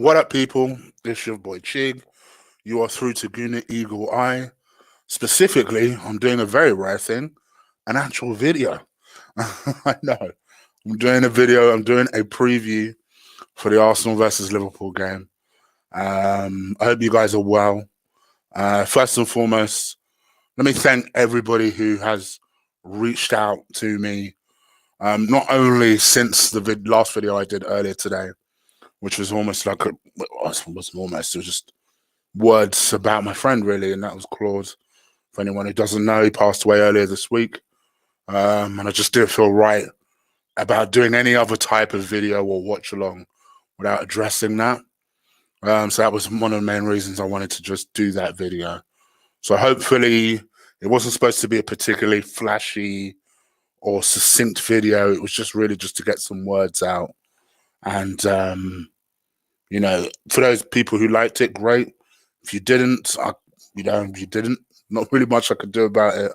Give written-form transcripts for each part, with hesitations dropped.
What up, people? It's your boy Chig. You are through to Guna Eagle Eye. Specifically, I'm doing a very rare thing, an actual video. I know. I'm doing a video. I'm doing a preview for the Arsenal versus Liverpool game. I hope you guys are well. First and foremost, let me thank everybody who has reached out to me. Not only since the last video I did earlier today, which was almost like it was just words about my friend, really, and that was Claude. For anyone who doesn't know, he passed away earlier this week, and I just didn't feel right about doing any other type of video or watch along without addressing that. So that was one of the main reasons I wanted to just do that video. So hopefully it wasn't supposed to be a particularly flashy or succinct video. It was just really just to get some words out. And, you know, for those people who liked it, great. If you didn't, you didn't. Not really much I could do about it.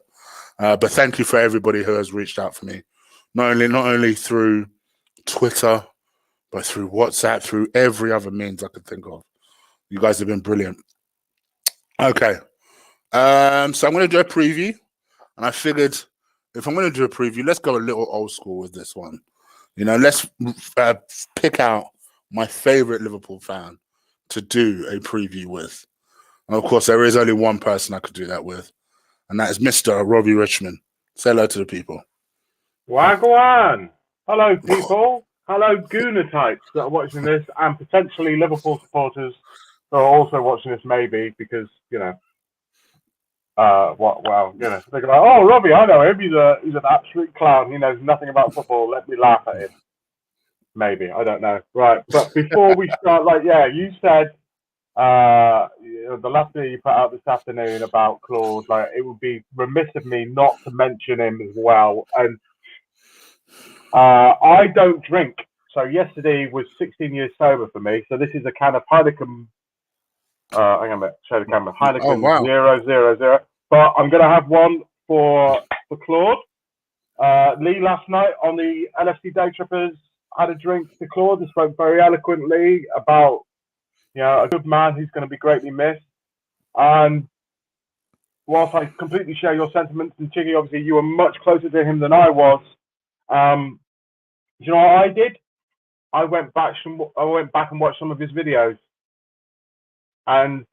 But thank you for everybody who has reached out for me. Not only through Twitter, but through WhatsApp, through every other means I could think of. You guys have been brilliant. Okay. So I'm going to do a preview. And I figured if I'm going to do a preview, let's go a little old school with this one. You know, let's pick out my favorite Liverpool fan to do a preview with. And of course, there is only one person I could do that with, and that is Mr. Robby Richmond. Say hello to the people. Wagwan! Hello, people. Hello, Gooner types that are watching this, and potentially Liverpool supporters that are also watching this, maybe, because, you know, they're going, oh, Robbie, I know him. He's an absolute clown. He knows nothing about football. Let me laugh at him. Maybe. I don't know. Right. But before we start, you said, the last video you put out this afternoon about Claude, it would be remiss of me not to mention him as well. And I don't drink, so yesterday was 16 years sober for me. So this is a kind of Heineken. I'm gonna show the camera. Heineken 000. But I'm gonna have one for Claude. Lee last night on the LFC Day Trippers had a drink to Claude and spoke very eloquently about, you know, a good man who's going to be greatly missed. And whilst I completely share your sentiments, and Chiggy, obviously, you were much closer to him than I was. You know what I did? I went back and watched some of his videos, and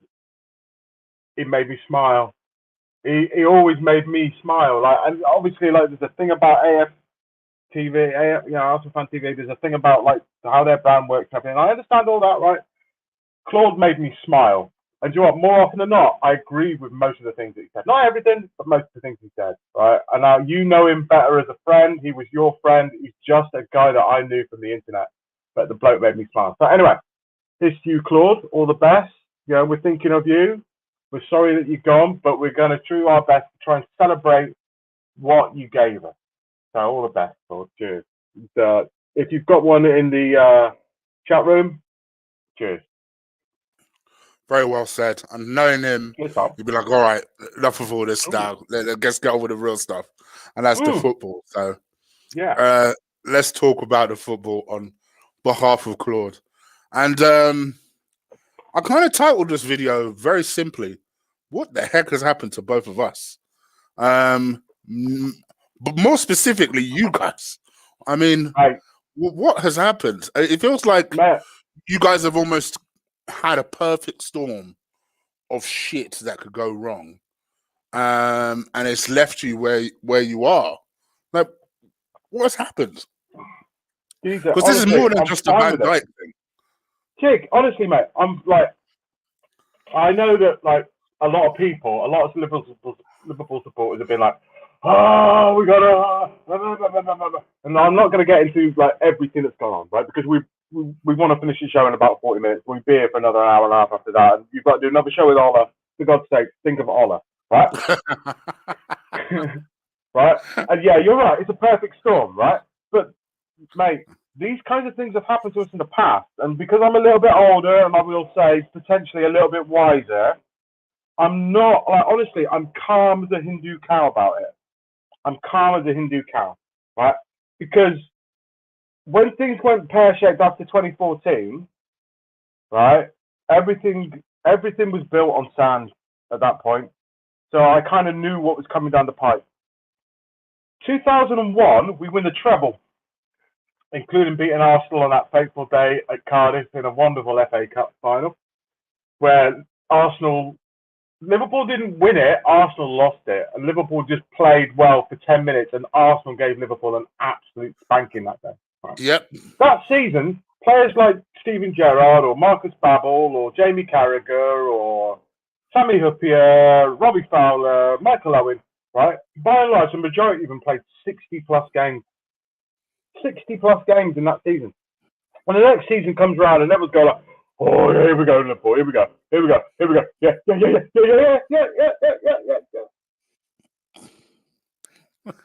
it made me smile. He always made me smile. And obviously, there's a thing about AFTV, Arsenal Fan TV. There's a thing about how their brand works. And I understand all that, right? Claude made me smile. And you know what? More often than not, I agree with most of the things that he said. Not everything, but most of the things he said, right? And now you know him better as a friend. He was your friend. He's just a guy that I knew from the internet. But the bloke made me smile. So anyway, here's to you, Claude. All the best. You know, we're thinking of you. We're sorry that you're gone, but we're going to do our best to try and celebrate what you gave us. So all the best, Claude. Cheers. And, if you've got one in the chat room, cheers. Very well said. And knowing him, you'd be like, all right, enough of all this stuff. Let's get on with the real stuff. And that's the football. So yeah, let's talk about the football on behalf of Claude. And I kind of titled this video very simply, what the heck has happened to both of us? But more specifically, you guys. I mean, what has happened? It feels like you guys have almost had a perfect storm of shit that could go wrong, and it's left you where you are. Like, what's happened? Because this is more than just a Van Dijk thing. Chick, honestly, mate, I know that a lot of Liverpool supporters have been like, oh, we gotta, and I'm not gonna get into everything that's gone on, right? Because we want to finish the show in about 40 minutes. We'll be here for another hour and a half after that. And you've got to do another show with Ola. For God's sake, think of Ola, right? Right? And yeah, you're right. It's a perfect storm, right? But, mate, these kinds of things have happened to us in the past. And because I'm a little bit older, and I will say potentially a little bit wiser, I'm not, honestly, I'm calm as a Hindu cow about it. I'm calm as a Hindu cow, right? Because when things went pear-shaped after 2014, right? Everything was built on sand at that point. So I kind of knew what was coming down the pipe. 2001, we win the treble, including beating Arsenal on that fateful day at Cardiff in a wonderful FA Cup final, where Liverpool didn't win it, Arsenal lost it, and Liverpool just played well for 10 minutes, and Arsenal gave Liverpool an absolute spanking that day. Right? Yep. That season, players like Steven Gerrard or Marcus Babbel or Jamie Carragher or Sammy Huppier, Robbie Fowler, Michael Owen, right? By and large, the majority of them played 60-plus games. 60-plus games in that season. When the next season comes around and everyone's going like, oh, here we go, Liverpool, here we go. Yeah.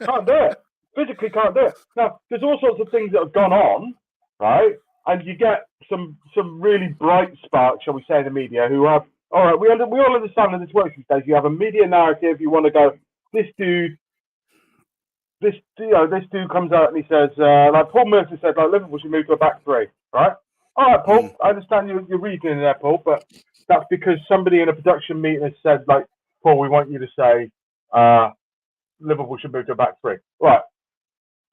Can't do it. Physically can't do it. Now, there's all sorts of things that have gone on, right? And you get some really bright sparks, shall we say, in the media who have, all right, we all understand how this works these days. You have a media narrative, you want to go, this dude comes out and he says, like Paul Mercer said, like Liverpool should move to a back three, right? All right, Paul, I understand your reasoning there, Paul, but that's because somebody in a production meeting has said, like, Paul, we want you to say Liverpool should move to a back three. Right.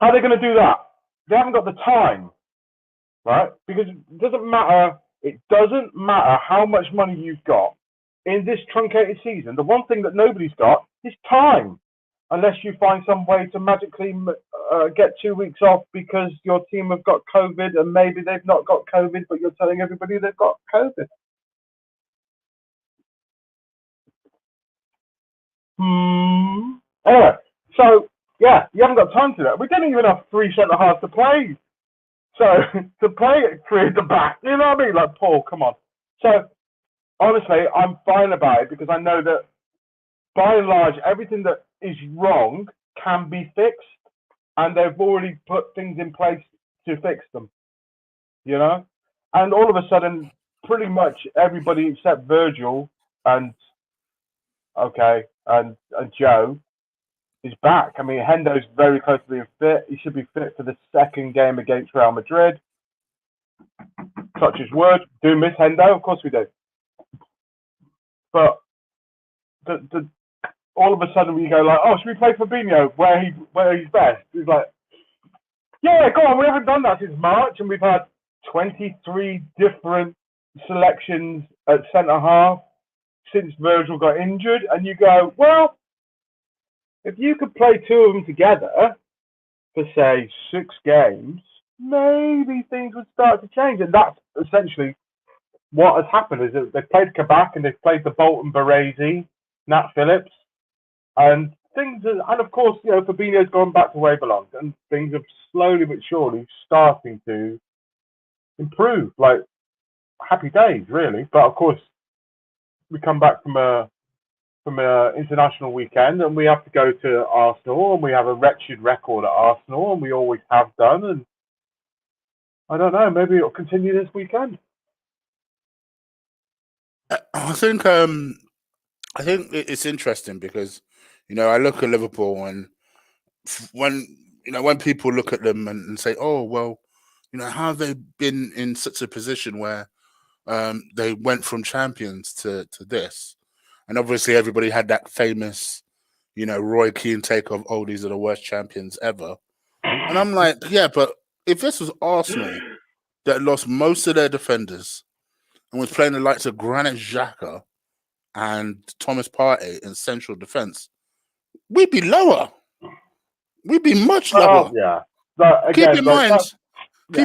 How are they going to do that? They haven't got the time, right? Because it doesn't matter how much money you've got in this truncated season. The one thing that nobody's got is time. Unless you find some way to magically get 2 weeks off because your team have got COVID and maybe they've not got COVID, but you're telling everybody they've got COVID. Anyway, so, yeah, you haven't got time to do that. We didn't even have 3 centre-halves to play. So, to play at 3 at the back, you know what I mean? Like, Paul, come on. So, honestly, I'm fine about it because I know that by and large, everything that is wrong can be fixed, and they've already put things in place to fix them, you know? And all of a sudden, pretty much everybody except Virgil and Joe is back. I mean, Hendo's very close to being fit. He should be fit for the second game against Real Madrid. Touch his word. Do miss Hendo? Of course we do. But all of a sudden we go like, oh, should we play Fabinho where he's best? He's like, yeah, go on. We haven't done that since March, and we've had 23 different selections at centre half since Virgil got injured. And you go, well, if you could play 2 of them together for say 6 games, maybe things would start to change. And that's essentially what has happened. Is that they've played Kabak and they've played the Bolton Baresi, Nat Phillips. And of course, you know, Fabinho's gone back to where he belongs, and things are slowly but surely starting to improve. Like, happy days, really. But of course, we come back from a international weekend, and we have to go to Arsenal, and we have a wretched record at Arsenal, and we always have done. And I don't know, maybe it'll continue this weekend. I think it's interesting because, you know, I look at Liverpool, and when people look at them and say, oh, well, you know, how have they been in such a position where they went from champions to this? And obviously everybody had that famous, you know, Roy Keane take of, oh, these are the worst champions ever. And I'm like, yeah, but if this was Arsenal that lost most of their defenders and was playing the likes of Granit Xhaka and Thomas Partey in central defence, we'd be lower. We'd be much lower. Yeah. But again, keep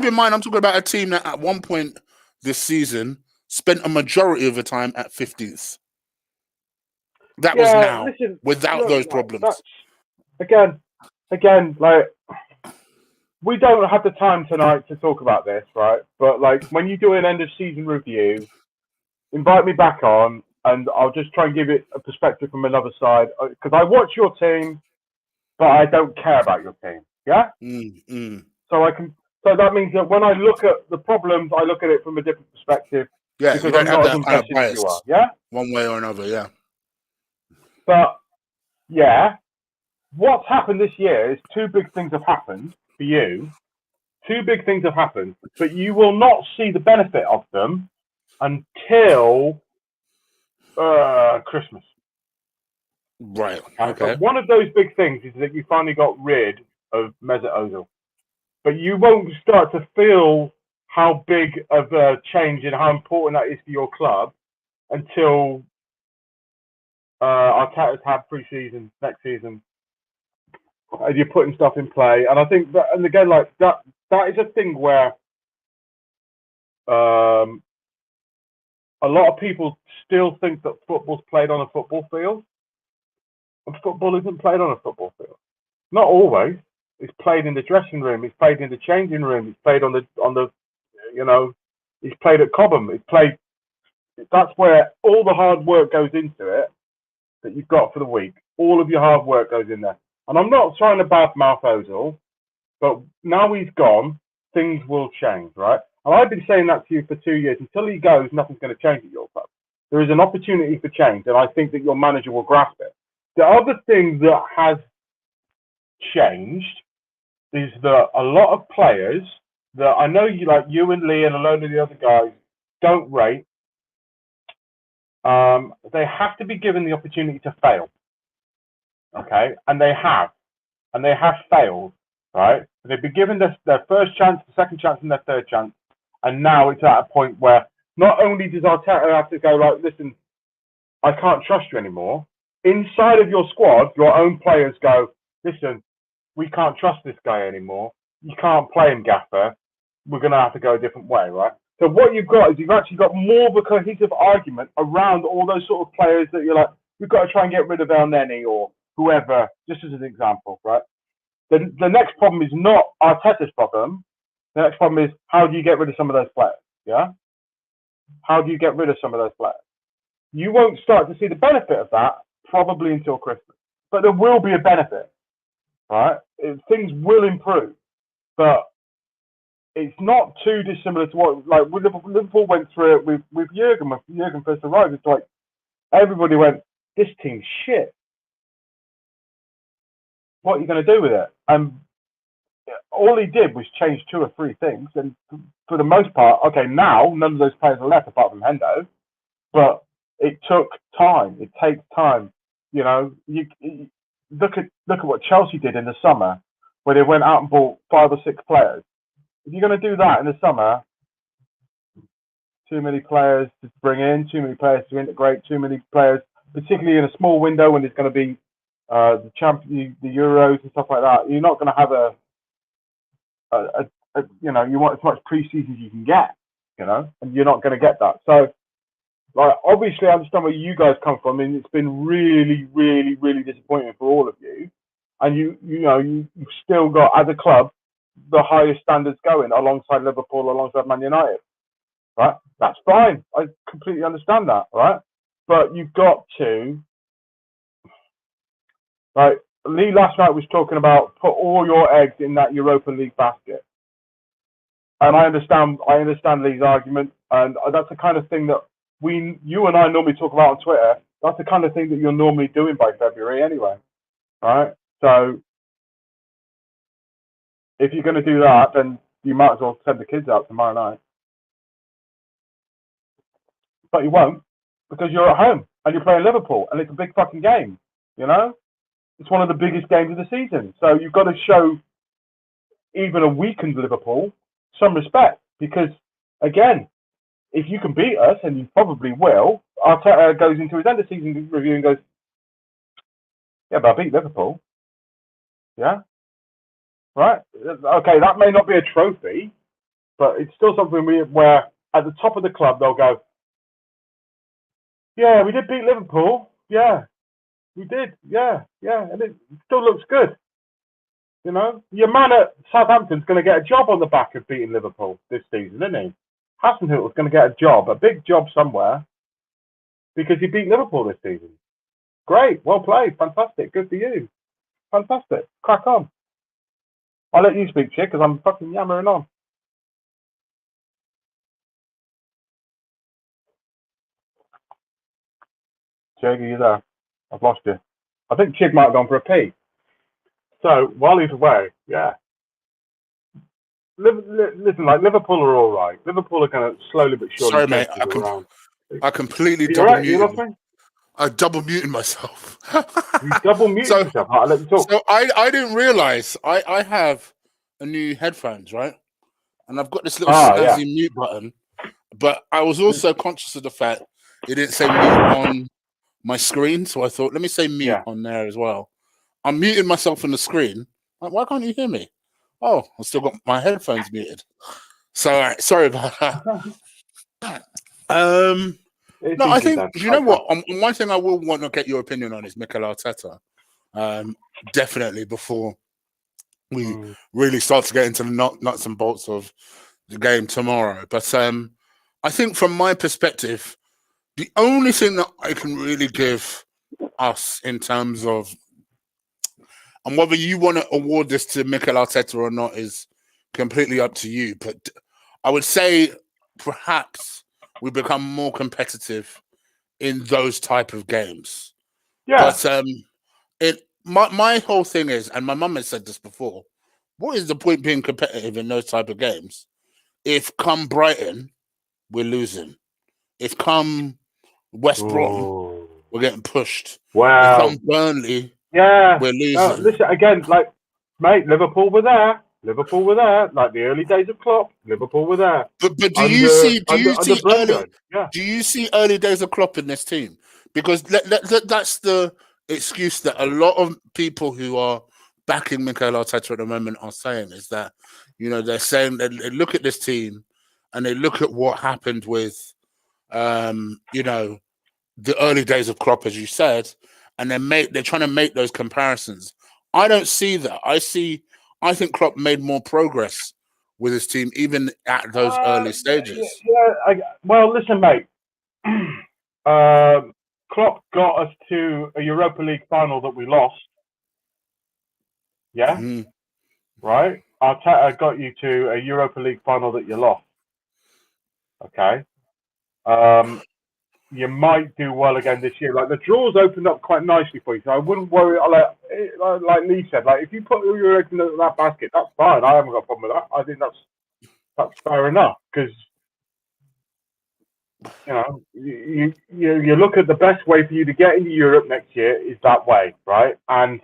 in mind, I'm talking about a team that at one point this season spent a majority of the time at 50th. That was now, without those problems. Again, like, we don't have the time tonight to talk about this, right? But, like, when you do an end-of-season review, invite me back on, and I'll just try and give it a perspective from another side. Because I watch your team, but I don't care about your team, yeah? So that means that when I look at the problems, I look at it from a different perspective. Yeah, because I'm not as invested as you are, yeah? One way or another, yeah. But, yeah, what's happened this year is 2 big things have happened for you. 2 big things have happened, but you will not see the benefit of them until Christmas. Right. But Okay. one of those big things is that you finally got rid of Mesut Ozil. But you won't start to feel how big of a change and how important that is for your club until Arteta's had pre-season next season, and you're putting stuff in play. And I think that, and again, like that is a thing where a lot of people still think that football's played on a football field, and football isn't played on a football field. Not always. It's played in the dressing room. It's played in the changing room. It's played on the it's played at Cobham. It's played. That's where all the hard work goes into it that you've got for the week. All of your hard work goes in there. And I'm not trying to badmouth Ozil, but now he's gone, things will change, right? And I've been saying that to you for 2 years. Until he goes, nothing's going to change at your club. There is an opportunity for change, and I think that your manager will grasp it. The other thing that has changed is that a lot of players that I know you, like you and Lee and a load of the other guys, don't rate. They have to be given the opportunity to fail. Okay, and they have failed, right? They've been given their first chance, the second chance, and their third chance, and now it's at a point where not only does Arteta have to go like, listen, I can't trust you anymore. Inside of your squad, your own players go, listen, we can't trust this guy anymore. You can't play him, Gaffer. We're going to have to go a different way, right? So what you've got is you've actually got more of a cohesive argument around all those sort of players that you're like, we've got to try and get rid of El Neni or whoever, just as an example, right? The next problem is not Arteta's problem. The next problem is how do you get rid of some of those players, yeah? How do you get rid of some of those players? You won't start to see the benefit of that probably until Christmas. But there will be a benefit, right? Things will improve. But it's not too dissimilar to what, like, Liverpool went through it with Jurgen. When Jurgen first arrived, it's like everybody went, this team's shit. What are you going to do with it? And all he did was change 2 or 3 things. And for the most part, okay, now none of those players are left apart from Hendo. But it took time. It takes time. You know, you look at what Chelsea did in the summer, where they went out and bought 5 or 6 players. If you're going to do that in the summer, too many players to bring in, too many players to integrate, too many players, particularly in a small window when there's going to be the Euros and stuff like that. You're not going to have you know, you want as much pre-season as you can get, you know, and you're not going to get that. So, like, obviously, I understand where you guys come from, and it's been really, really, really disappointing for all of you. And you've still got, as a club, the highest standards going alongside Liverpool, alongside Man United, right? That's fine. I completely understand that, right? But you've got to, like, Lee last night was talking about put all your eggs in that Europa League basket. And I understand Lee's argument, and that's the kind of thing that you and I normally talk about on Twitter. That's the kind of thing that you're normally doing by February anyway, right? So if you're going to do that, then you might as well send the kids out tomorrow night. But you won't, because you're at home and you're playing Liverpool, and it's a big fucking game, you know? It's one of the biggest games of the season. So you've got to show even a weakened Liverpool some respect, because, again, if you can beat us, and you probably will, Arteta goes into his end of season review and goes, yeah, but I beat Liverpool. Yeah? Right? Okay, that may not be a trophy, but it's still something where at the top of the club they'll go, yeah, we did beat Liverpool. Yeah, we did. Yeah, and it still looks good. You know, your man at Southampton's going to get a job on the back of beating Liverpool this season, isn't he? Hasenhüttl's going to get a job, a big job somewhere, because he beat Liverpool this season. Great, well played, fantastic, good for you. Fantastic, crack on. I'll let you speak, Chig, because I'm fucking yammering on. Chig, are you there? I've lost you. I think Chig might have gone for a pee. So, while he's away, yeah. listen, like Liverpool are all right. Liverpool are going to slowly but surely Sorry, turn mate. things around. I completely Are you double right? You lost muted. me? I double muted myself. You double muted so yourself. I'll let you talk. so I didn't realize I have a new headphones, right? And I've got this little Yeah. snazzy mute button, but I was also conscious of the fact it didn't say mute on my screen, so I thought, let me say mute Yeah. on there as well. I'm muting myself on the screen. Like, why can't you hear me? Oh, I've still got my headphones muted. So sorry about that. It's No, I easy think done. you know what. One thing I will want to get your opinion on is Mikel Arteta. Definitely before we really start to get into the nuts and bolts of the game tomorrow. But I think from my perspective, the only thing that I can really give us in terms of, and whether you want to award this to Mikel Arteta or not is completely up to you. But I would say perhaps we become more competitive in those type of games. Yeah. But my whole thing is, and my mum has said this before, what is the point being competitive in those type of games if come Brighton we're losing, if come West Brom Ooh. we're getting pushed, if come Well, Burnley yeah. we're No, losing? listen, again, like, mate, Liverpool were there. Liverpool were there. Like the early days of Klopp, Liverpool were there. But Under Brendan. Yeah. do you see early days of Klopp in this team? Because that's the excuse that a lot of people who are backing Mikel Arteta at the moment are saying, is that, you know, they're saying that they look at this team and they look at what happened with you know, the early days of Klopp, as you said, and they're trying to make those comparisons. I don't see that. I think Klopp made more progress with his team even at those early stages. Well, listen, mate. Klopp got us to a Europa League final that we lost. Yeah, Mm. right. Arteta got you to a Europa League final that you lost. Okay. You might do well again this year. Like the draws opened up quite nicely for you, so I wouldn't worry. Like Lee said, like if you put all your eggs in that basket, that's fine. I haven't got a problem with that. I think that's fair enough because you look at the best way for you to get into Europe next year is that way, right? And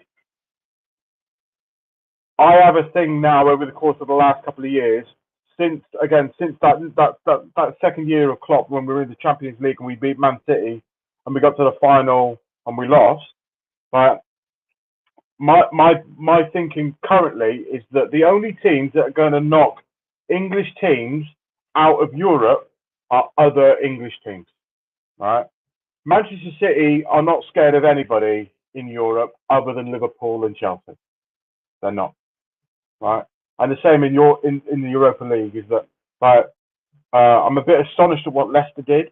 I have a thing now over the course of the last couple of years, since that second year of Klopp when we were in the Champions League and we beat Man City and we got to the final and we lost. But my thinking currently is that the only teams that are going to knock English teams out of Europe are other English teams, right? Manchester City are not scared of anybody in Europe other than Liverpool and Chelsea. They're not, right? And the same in the Europa League is that, I'm a bit astonished at what Leicester did,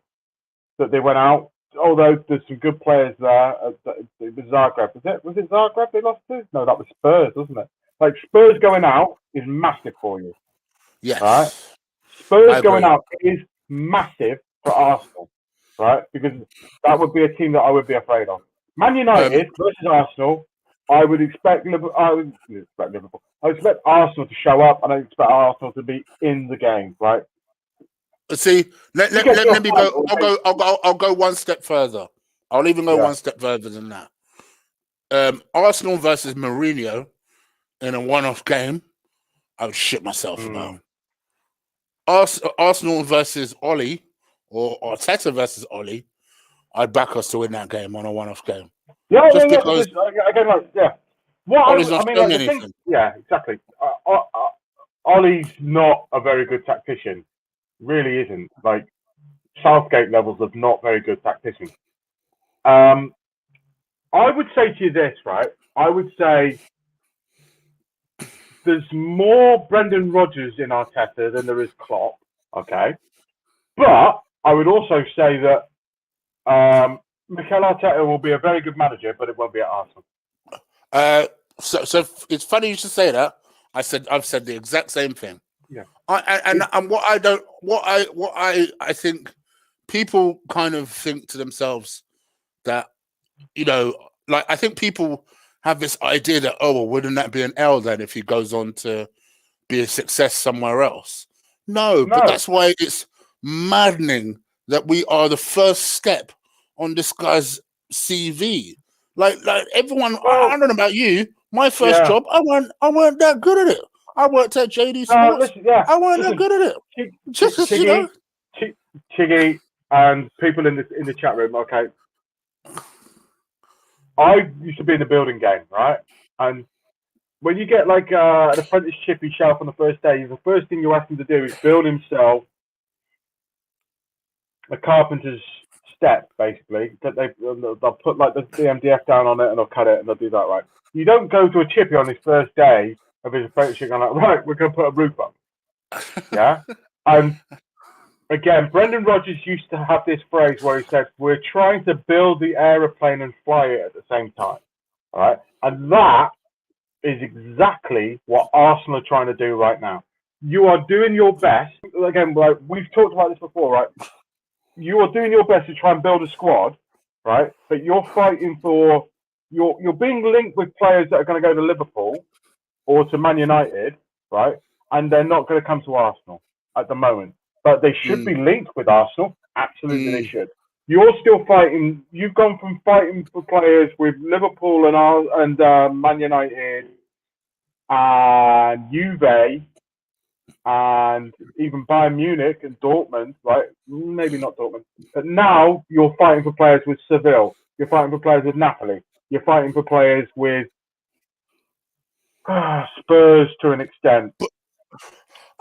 that they went out. Although there's some good players there. It was Zagreb. Was it Zagreb they lost to? No, that was Spurs, wasn't it? Like Spurs going out is massive for you, right? Yes, I Spurs going agree. out is massive for Arsenal, right? Because that would be a team that I would be afraid of. Man Um, United versus Arsenal, I would expect Liverpool. I would expect Arsenal to show up, and I expect Arsenal to be in the game, right? See, let, You let, get let, to a let me go. final, I'll go one step further. I'll even go yeah. one step further than that. Arsenal versus Mourinho in a one-off game, I would shit myself about. Arsenal versus Ollie, or Arteta versus Ollie, I'd back us to win that game on a one-off game. Yeah, Just because because again, like, yeah. What Ollie's I not mean, shown like the thing, anything. yeah, exactly. Ollie's not a very good tactician, really isn't. Like Southgate levels of not very good tactician. I would say to you this, right? I would say there's more Brendan Rodgers in Arteta than there is Klopp. Okay, but I would also say that Mikel Arteta will be a very good manager, but it won't be at Arsenal. So it's funny you should say that. I've said the exact same thing. Yeah. And what I think people kind of think to themselves that, you know, like I think people have this idea that, oh, well, wouldn't that be an L then if he goes on to be a success somewhere else. No, but No. that's why it's maddening that we are the first step on this guy's CV. Like everyone, I don't know about you. My first job, I weren't that good at it. I worked at JD Sports. Listen, yeah, I weren't that good at it. Just you know, Chiggy and people in the chat room. Okay, I used to be in the building game, right? And when you get like an apprenticeship shelf on the first day, the first thing you ask him to do is build himself a carpenter's step, basically. That they'll put like the MDF down on it and they'll cut it and they'll do that, right? You don't go to a chippy on his first day of his apprenticeship and like, right, we're going to put a roof up. Yeah? And again, Brendan Rodgers used to have this phrase where he said, we're trying to build the aeroplane and fly it at the same time. All right? And that is exactly what Arsenal are trying to do right now. You are doing your best. Again, like we've talked about this before, right? You are doing your best to try and build a squad, right? But you're fighting for, you're being linked with players that are going to go to Liverpool or to Man United, right? And they're not going to come to Arsenal at the moment. But they should be linked with Arsenal. Absolutely, they should. You're still fighting. You've gone from fighting for players with Liverpool and Man United and Juve and even Bayern Munich and Dortmund, right? Maybe not Dortmund. But now you're fighting for players with Seville. You're fighting for players with Napoli. You're fighting for players with Spurs to an extent. But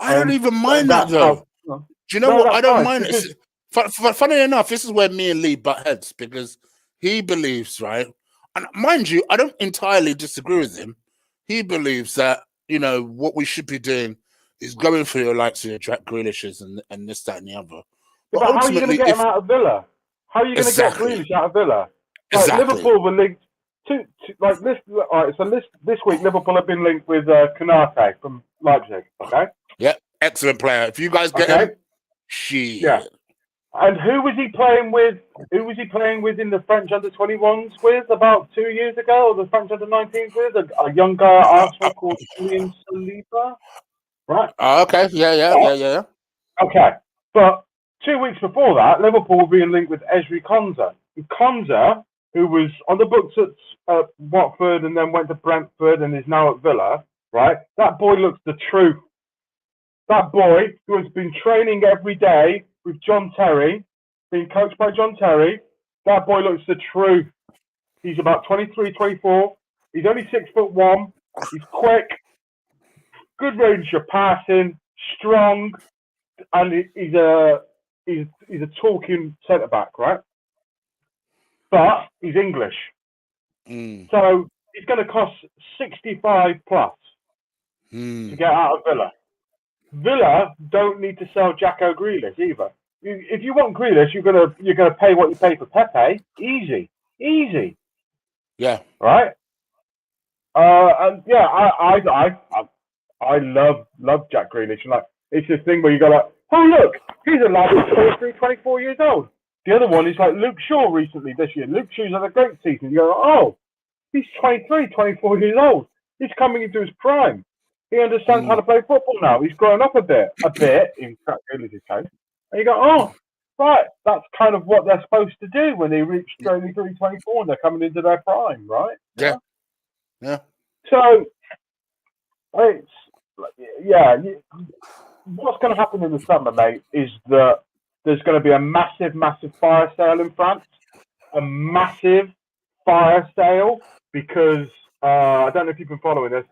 I don't even mind that, though. Do you know what? I don't mind it. Funny enough, this is where me and Lee butt heads, because he believes, right? And mind you, I don't entirely disagree with him. He believes that, you know, what we should be doing is going for your likes of your Jack Grealishes and this, that, and the other. But how are you going to get him out of Villa? How are you going to get Grealish out of Villa? Like, Liverpool were linked to like this. All right, so this week Liverpool have been linked with Konate from Leipzig. Okay. Yeah, excellent player. If you guys get him, yeah. And who was he playing with? Who was he playing with in the French under-21s with about 2 years ago, or the French under-19s with a young guy at Arsenal called Julian Saliba? Right. Oh, okay. Yeah. Okay. But 2 weeks before that, Liverpool were being linked with Ezri Konsa. Konsa, who was on the books at Watford and then went to Brentford and is now at Villa, right? That boy looks the truth. That boy who has been training every day with John Terry, being coached by John Terry, that boy looks the truth. He's about 23, 24. He's only 6'1". He's quick, good range of passing, strong, and he's a talking centre back, right? But he's English, so it's going to cost 65 plus to get out of Villa. Villa don't need to sell Jacko Grealish either. If you want Grealish, you're gonna pay what you pay for Pepe. Easy. Yeah. Right. And yeah, I love Jack Grealish. Like, it's this thing where you go like, oh look, he's a lad who's 23, 24 years old. The other one is like Luke Shaw recently this year. Luke Shaw's had a great season. You go, oh, he's 23, 24 years old. He's coming into his prime. He understands how to play football now. He's grown up a bit in Jack Grealish's case. And you go, oh, right, that's kind of what they're supposed to do when they reach 23, 24 and they're coming into their prime, right? Yeah. So, it's, yeah, what's going to happen in the summer, mate, is that there's going to be a massive, massive fire sale in France. A massive fire sale because, I don't know if you've been following this,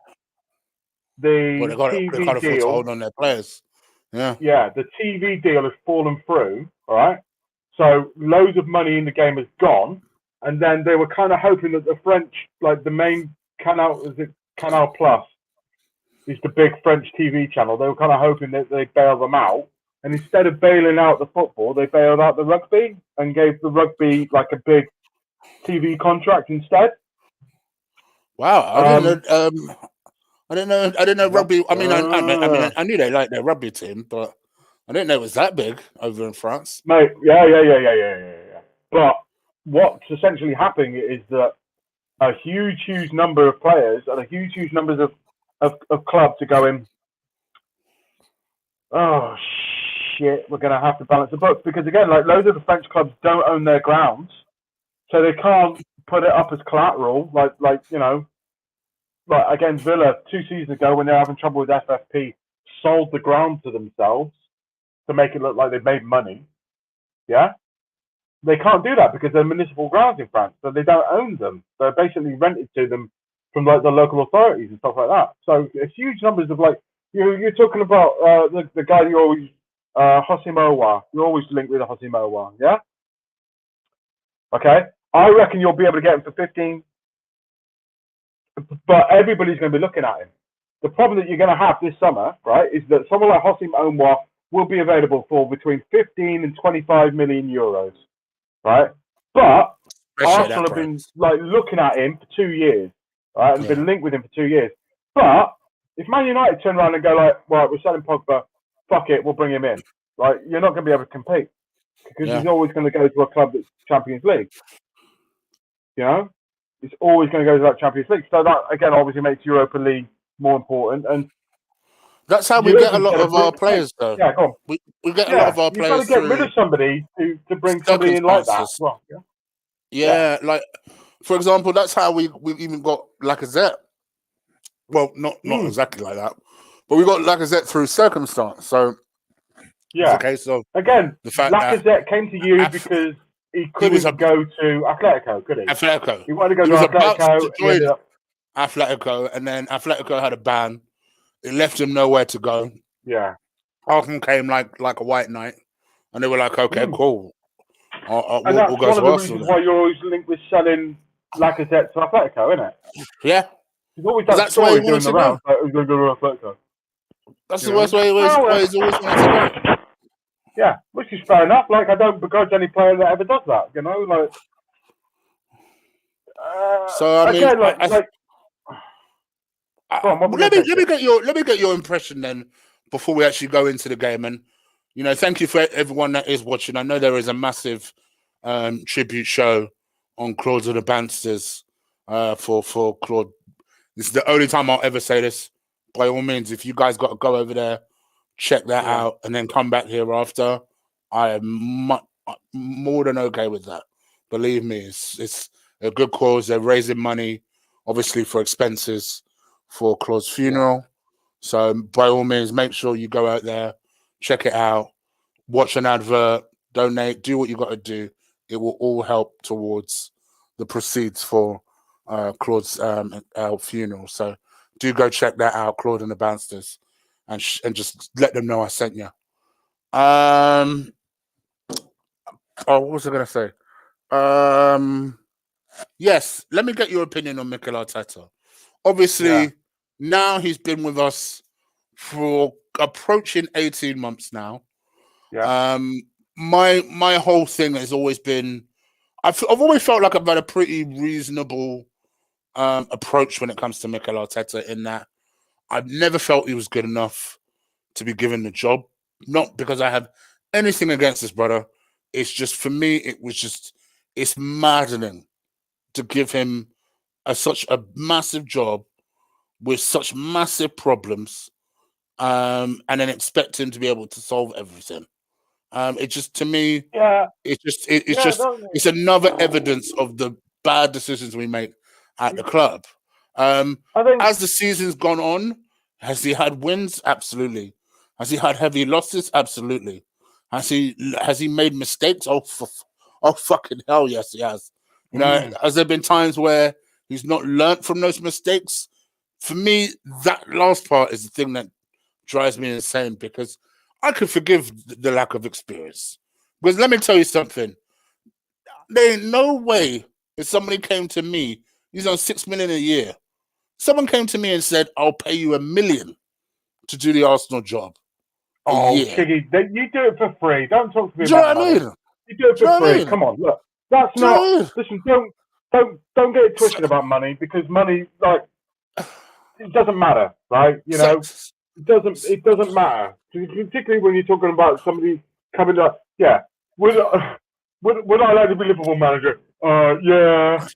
the TV deal, hold on their players. Yeah, the TV deal has fallen through. All right, so loads of money in the game has gone, and then they were kind of hoping that the French, like the main Canal Plus, is the big French TV channel. They were kind of hoping that they bail them out, and instead of bailing out the football, they bailed out the rugby and gave the rugby like a big TV contract instead. Wow, I didn't know rugby. I mean, I knew they liked their rugby team, but I didn't know it was that big over in France. Mate, yeah. But what's essentially happening is that a huge number of players and a huge numbers of clubs are going, oh shit, we're gonna have to balance the books because again, like loads of the French clubs don't own their grounds, so they can't put it up as collateral. Like again, Villa 2 seasons ago when they're having trouble with FFP, sold the ground to themselves to make it look like they've made money. Yeah, they can't do that because they're municipal grounds in France, so they don't own them. They're basically rented to them from like the local authorities and stuff like that. So huge numbers of like you're talking about the guy you always Hosimowa. You're always linked with Hosimowa, yeah? Okay. I reckon you'll be able to get him for 15, but everybody's going to be looking at him. The problem that you're going to have this summer, right, is that someone like Hossim Omwa will be available for between 15 and 25 million euros, right? But Arsenal have been like looking at him for 2 years, right, and been linked with him for 2 years. But if Man United turn around and go like, right, we're selling Pogba, fuck it, we'll bring him in. Like, you're not going to be able to compete because he's always going to go to a club that's Champions League. You know, it's always going to go to that Champions League. So that again, obviously, makes Europa League more important. And that's how we get a lot of our players, though. Yeah, go on. We get a lot of our players. You've got to get rid of somebody to bring somebody in like that. Well, yeah, like for example, that's how we even got Lacazette. Well, not exactly like that, but we got Lacazette through circumstance. So it's a case of again, the fact Lacazette came to you because he couldn't go to Atletico, could he? Atletico. He wanted to go to Atletico. Atletico, and then Atletico had a ban. It left him nowhere to go. Yeah. Arsenal came like a white knight, and they were like, "Okay, cool. And that's we'll go one of the Arsenal reasons why you're always linked with selling Lacazette to Atletico, isn't it? Yeah. He's always that story doing the round. Who's going to go to Atletico? That's the worst way he's always wanted to go. Yeah, which is fair enough. Like, I don't begrudge any player that ever does that. You know, like. So I mean, again, let me get your impression then before we actually go into the game. And thank you for everyone that is watching. I know there is a massive tribute show on Claude and the Bansters for Claude. This is the only time I'll ever say this. By all means, if you guys got to go over there, check that out, and then come back here after, I am more than okay with that. Believe me, it's a good cause. They're raising money, obviously, for expenses for Claude's funeral. So by all means, make sure you go out there, check it out, watch an advert, donate, do what you got to do. It will all help towards the proceeds for Claude's funeral. So do go check that out, Claude and the Bounsters, and just let them know I sent you. What was I going to say? Yes, let me get your opinion on Mikel Arteta. Obviously, now he's been with us for approaching 18 months now. Yeah. My whole thing has always been, I've always felt like I've had a pretty reasonable approach when it comes to Mikel Arteta, in that I've never felt he was good enough to be given the job. Not because I have anything against this brother. It's just, for me, it's maddening to give him such a massive job with such massive problems, and then expect him to be able to solve everything. It just, to me, it's another evidence of the bad decisions we make at the club. As the season's gone on, has he had wins? Absolutely. Has he had heavy losses? Absolutely. Has he made mistakes? Oh fucking hell, yes, he has. Has there been times where he's not learnt from those mistakes? For me, that last part is the thing that drives me insane, because I could forgive the lack of experience. Because let me tell you something. There ain't no way if somebody came to me, he's on 6 million a year. Someone came to me and said, I'll pay you $1 million to do the Arsenal job. Chiggy, you do it for free. Don't talk to me about money. You do it for free. Come on, look. That's not. Listen, don't get it twisted about money, because money, like, it doesn't matter, right? It doesn't matter. Particularly when you're talking about somebody coming up. Yeah, would I like to be Liverpool manager? Yeah.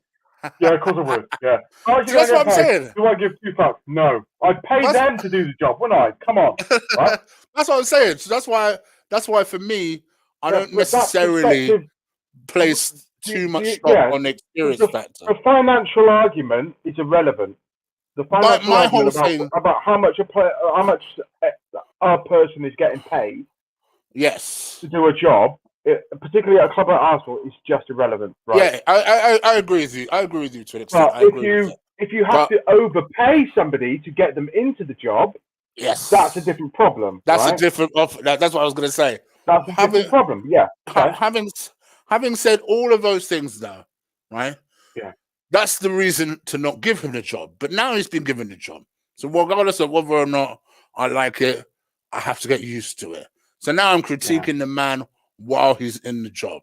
Yeah, of course I would. Yeah. How much See, did I that's what get I'm paid? saying. Do I give £2? No. I pay That's, them to do the job, wouldn't I? Come on. Right? that's what I'm saying. So that's why for me, I Yeah, don't but that necessarily perspective, place too much stock yeah, on the experience the factor. financial argument is irrelevant. The financial My argument whole thing, about how much a person is getting paid yes, to do a job, particularly at a club like Arsenal, is just irrelevant, right? yeah, I agree with you. I agree with you to an extent. But I agree with that. if you have But to overpay somebody to get them into the job, yes, that's a different problem, that's right? a different. That's what I was going to say. That's a different problem. Yeah. Okay. Having said all of those things, though, right? Yeah. That's the reason to not give him the job. But now he's been given the job. So regardless of whether or not I like it, I have to get used to it. So now I'm critiquing the man while he's in the job.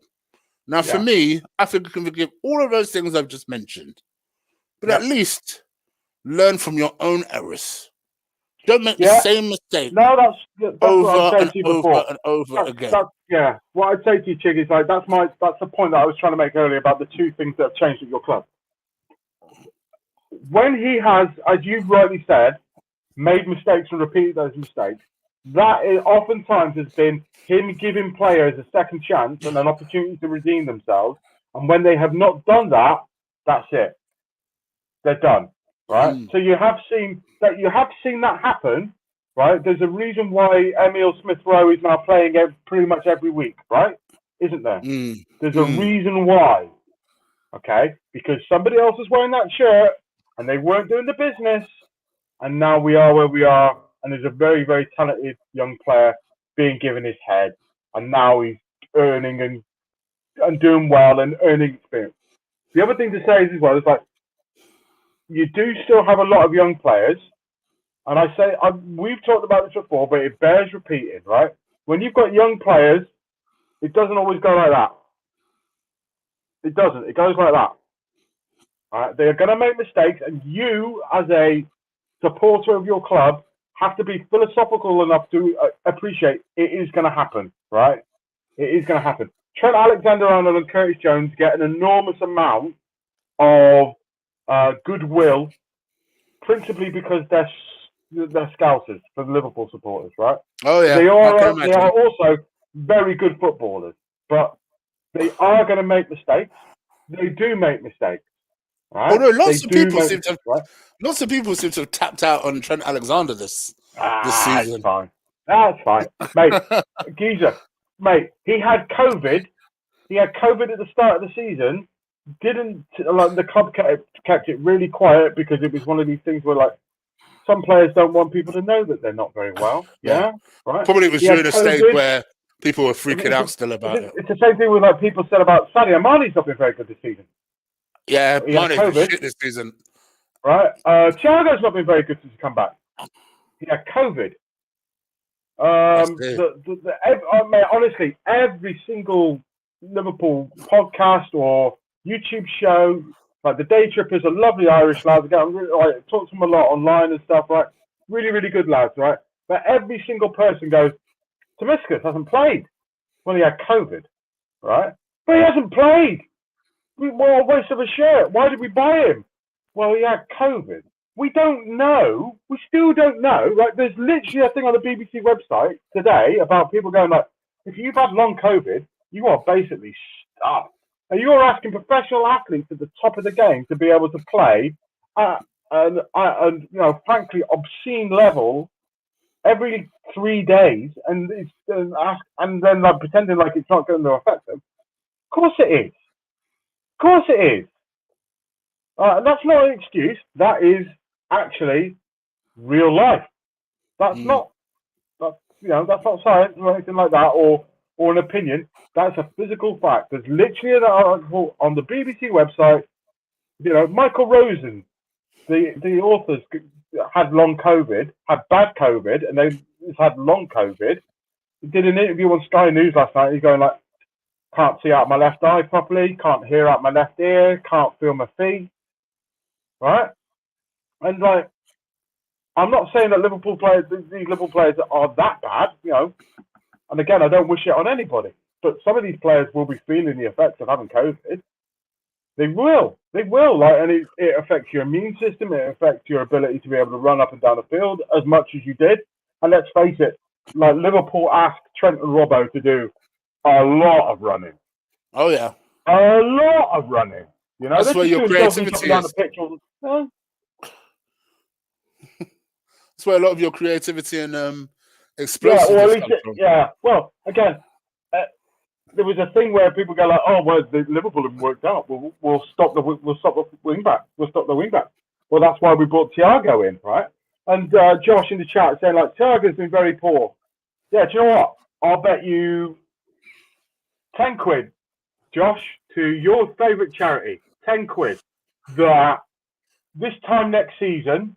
Now, for me, I think you can forgive all of those things I've just mentioned, but at least learn from your own errors. Don't make the same mistake. No, that's what I've said to you before. And over again. What I'd say to you, Chig, is like that's the point that I was trying to make earlier about the two things that have changed at your club. When he has, as you rightly said, made mistakes and repeated those mistakes, that oftentimes has been him giving players a second chance and an opportunity to redeem themselves. And when they have not done that, that's it. They're done, right? So you have seen that happen, right? There's a reason why Emile Smith-Rowe is now playing pretty much every week, right? Isn't there? There's a reason why, okay? Because somebody else is wearing that shirt and they weren't doing the business, and now we are where we are, and there's a very, very talented young player being given his head, and now he's earning and doing well and earning experience. The other thing to say is as well is like, you do still have a lot of young players, and we've talked about this before, but it bears repeating, right? When you've got young players, it doesn't always go like that. It doesn't. It goes like that. All right? They're going to make mistakes, and you, as a supporter of your club, have to be philosophical enough to appreciate it is going to happen, right? It is going to happen. Trent Alexander-Arnold and Curtis Jones get an enormous amount of goodwill, principally because they're Scousers for the Liverpool supporters, right? Oh yeah, they are also very good footballers, but they are going to make mistakes. They do make mistakes. Right? Although lots of people seem to have tapped out on Trent Alexander this season. That's fine, mate. Geezer, mate. He had COVID. He had COVID at the start of the season. The club kept it really quiet because it was one of these things where like some players don't want people to know that they're not very well. Yeah, right. Probably it was during a stage where people were freaking out still about it. It's the same thing with like people said about Sadio Mane's not been very good this season. Yeah, Mane's been shit this season. Right. Thiago's not been very good since he come back. He had COVID. Honestly, every single Liverpool podcast or YouTube show, like the Day Trippers are lovely Irish lads. I talk to them a lot online and stuff, right? Really, really good lads, right? But every single person goes, Tomiskas hasn't played when he had COVID, right? But he hasn't played. Well, a waste of a shirt. Why did we buy him? Well, he had COVID. We don't know. We still don't know. Like, there's literally a thing on the BBC website today about people going like, if you've had long COVID, you are basically stuffed. And you're asking professional athletes at the top of the game to be able to play at an frankly obscene level every 3 days, and then like pretending like it's not going to affect them. Of course it is. Of course it is. That's not an excuse. That is actually real life. That's not science or anything like that, or an opinion. That's a physical fact. There's literally an article on the BBC website. Michael Rosen, the authors, had long COVID, had bad COVID, and they had long COVID. He did an interview on Sky News last night. He's going like, can't see out my left eye properly, can't hear out my left ear, can't feel my feet. Right? And like, I'm not saying that these Liverpool players are that bad, and again, I don't wish it on anybody, but some of these players will be feeling the effects of having COVID. They will. Like, and it affects your immune system. It affects your ability to be able to run up and down the field as much as you did. And let's face it, like Liverpool asked Trent and Robbo to do a lot of running. Oh yeah, a lot of running. You know, that's where your creativity is. That's where a lot of your creativity and explosiveness comes from. Yeah. Well, again, there was a thing where people go like, "Oh, well, the Liverpool haven't worked out. We'll stop the wing back. We'll stop the wing back." Well, that's why we brought Thiago in, right? And Josh in the chat saying like, "Thiago's been very poor." Yeah, do you know what? I'll bet you 10 quid, Josh, to your favourite charity. 10 quid that this time next season,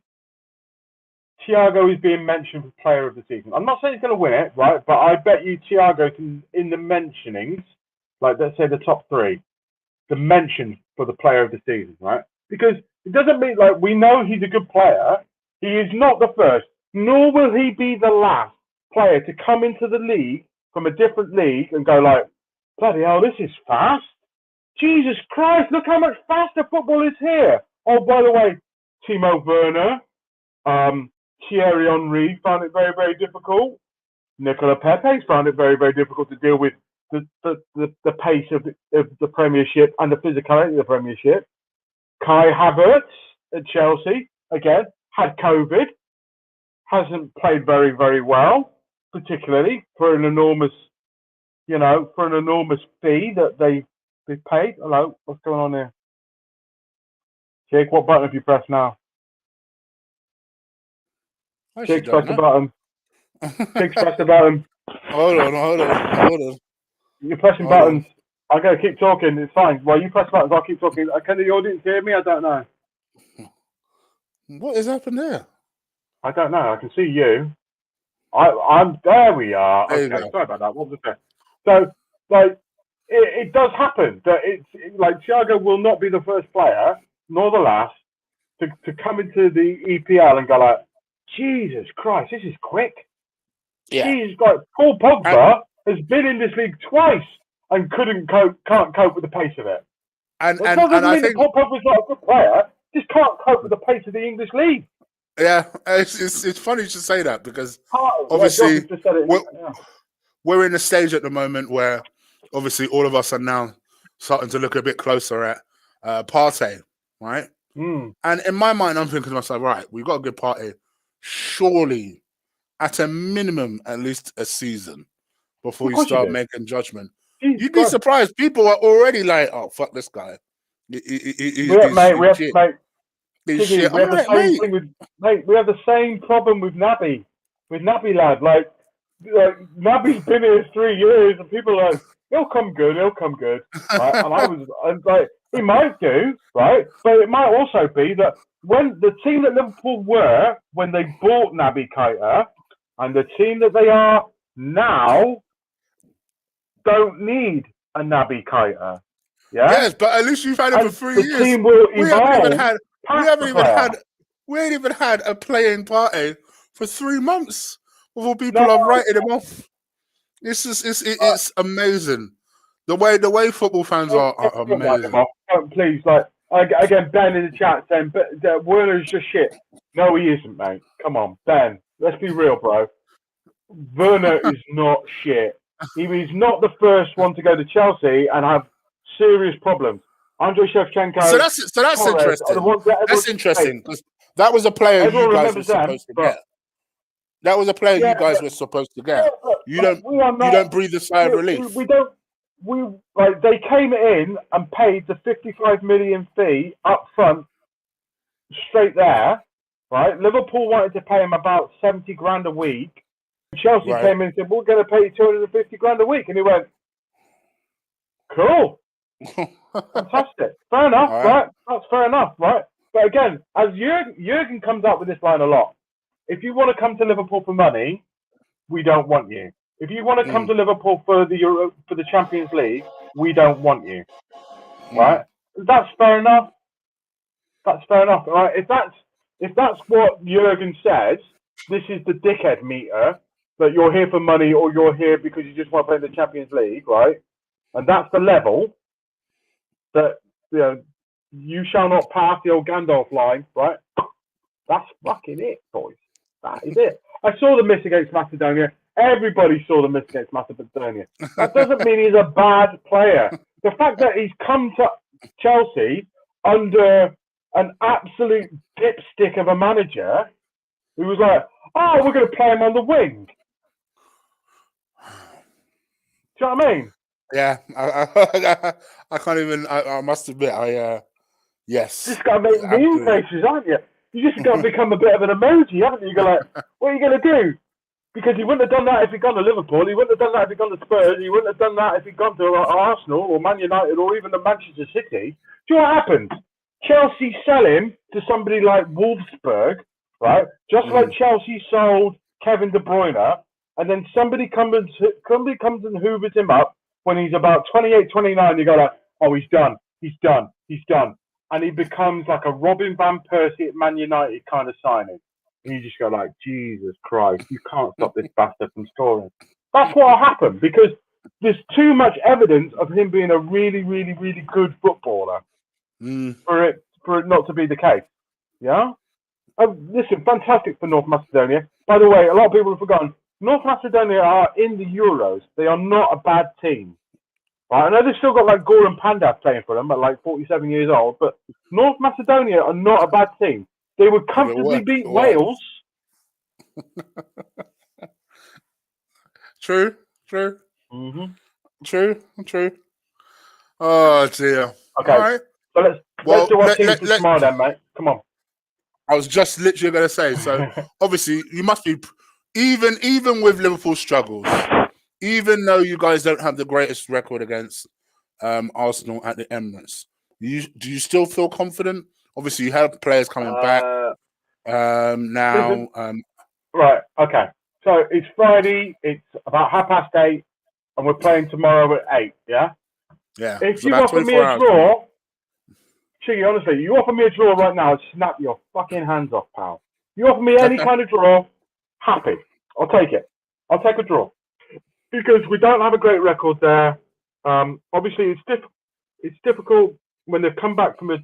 Thiago is being mentioned for Player of the Season. I'm not saying he's going to win it, right? But I bet you Thiago can, in the mentionings, like let's say the top 3, the mentions for the Player of the Season, right? Because it doesn't mean like we know he's a good player. He is not the first, nor will he be the last player to come into the league from a different league and go like, bloody hell, this is fast. Jesus Christ, look how much faster football is here. Oh, by the way, Timo Werner, Thierry Henry found it very, very difficult. Nicola Pepe's found it very, very difficult to deal with the pace of the Premiership and the physicality of the Premiership. Kai Havertz at Chelsea, again, had COVID, hasn't played very, very well, particularly for an enormous, fee that they've paid. Hello, what's going on here? Jake, what button have you pressed now? Jake, press the button. Jake, press the button. Hold on. You're pressing buttons. I'm going to keep talking. It's fine. While you press buttons, I'll keep talking. Can the audience hear me? I don't know. What has happened there? I don't know. I can see you. I'm there. We are. Okay, sorry about that. What was it? So, like, it does happen that like Thiago will not be the first player nor the last to come into the EPL and go like, Jesus Christ, this is quick. Yeah. Jesus Christ, Paul Pogba has been in this league twice and can't cope with the pace of it. And I think Paul Pogba's not a good player. Just can't cope with the pace of the English league. Yeah, it's funny to say that because obviously we're in a stage at the moment where obviously all of us are now starting to look a bit closer at Partey, right? And in my mind, I'm thinking to myself, right, we've got a good Partey. Surely, at a minimum, at least a season before you start making judgment. You'd be surprised. People are already like, "Oh, fuck this guy." We have the same problem with Naby. With Naby, lad. Like Naby's been here 3 years, and people are like, he'll come good. Right? And I was like, he might do, right? But it might also be that when the team that Liverpool were when they bought Naby Keita and the team that they are now don't need a Naby Keita. Yeah? Yes, but at least you've had him for 3 years. The team will evolve. We ain't even had a playing Partey for 3 months before people are writing him off. It's amazing. The way football fans are amazing. Please, like again, Ben in the chat saying, "But Werner's just shit." No, he isn't, mate. Come on, Ben. Let's be real, bro. Werner is not shit. He was not the first one to go to Chelsea and have serious problems. Andrei Shevchenko. So that's interesting. That's interesting because that was a player you guys were supposed to get. That was a player you guys were supposed to get. You don't breathe a sigh of relief. They came in and paid the 55 million fee up front, straight there, right? Liverpool wanted to pay him about 70 grand a week. Chelsea came in and said, "We're going to pay you 250 grand a week," and he went, "Cool, fantastic, fair enough, right? That's fair enough, right?" But again, as Jurgen comes up with this line a lot, if you want to come to Liverpool for money, we don't want you. If you want to come to Liverpool for the Champions League, we don't want you. Right? That's fair enough. That's fair enough. Right? If that's what Jurgen says, this is the dickhead meter, that you're here for money or you're here because you just want to play in the Champions League, right? And that's the level that you shall not pass the old Gandalf line, right? That's fucking it, boys. That is it. I saw the miss against Macedonia. Everybody saw the miss against Macedonia. That doesn't mean he's a bad player. The fact that he's come to Chelsea under an absolute dipstick of a manager who was like, oh, we're going to play him on the wing. Do you know what I mean? Yeah, I can't even. I must admit, yes. You just got to make meme faces, aren't you? You just got to become a bit of an emoji, haven't you? You go like, what are you going to do? Because he wouldn't have done that if he'd gone to Liverpool. He wouldn't have done that if he'd gone to Spurs. He wouldn't have done that if he'd gone to Arsenal or Man United or even the Manchester City. Do you know what happened? Chelsea sell him to somebody like Wolfsburg, right? Just like Chelsea sold Kevin De Bruyne, and then somebody comes and hoovers him up when he's about 28, 29. You go like, oh, he's done. And he becomes like a Robin Van Persie at Man United kind of signing. And you just go like, Jesus Christ, you can't stop this bastard from scoring. That's what happened because there's too much evidence of him being a really, really, really good footballer for it not to be the case. Yeah? Listen, fantastic for North Macedonia. By the way, a lot of people have forgotten, North Macedonia are in the Euros. They are not a bad team. Right? I know they've still got like Goran Pandev playing for them at like 47 years old, but North Macedonia are not a bad team. They would comfortably beat Wales. True. Mm-hmm. True. Oh dear. Okay. All right. So let's do our teams for tomorrow then, mate. Come on. I was just literally going to say. So obviously you must be even with Liverpool struggles, even though you guys don't have the greatest record against Arsenal at the Emirates. Do you still feel confident? Obviously, you have players coming back now. Right, okay. So it's Friday, it's about 8:30, and we're playing tomorrow at 8, yeah? Yeah. If you offer me a draw, Chiggy, honestly, you offer me a draw right now, I'd snap your fucking hands off, pal. You offer me any kind of draw, happy. I'll take it. I'll take a draw. Because we don't have a great record there. Obviously, it's difficult when they've come back from an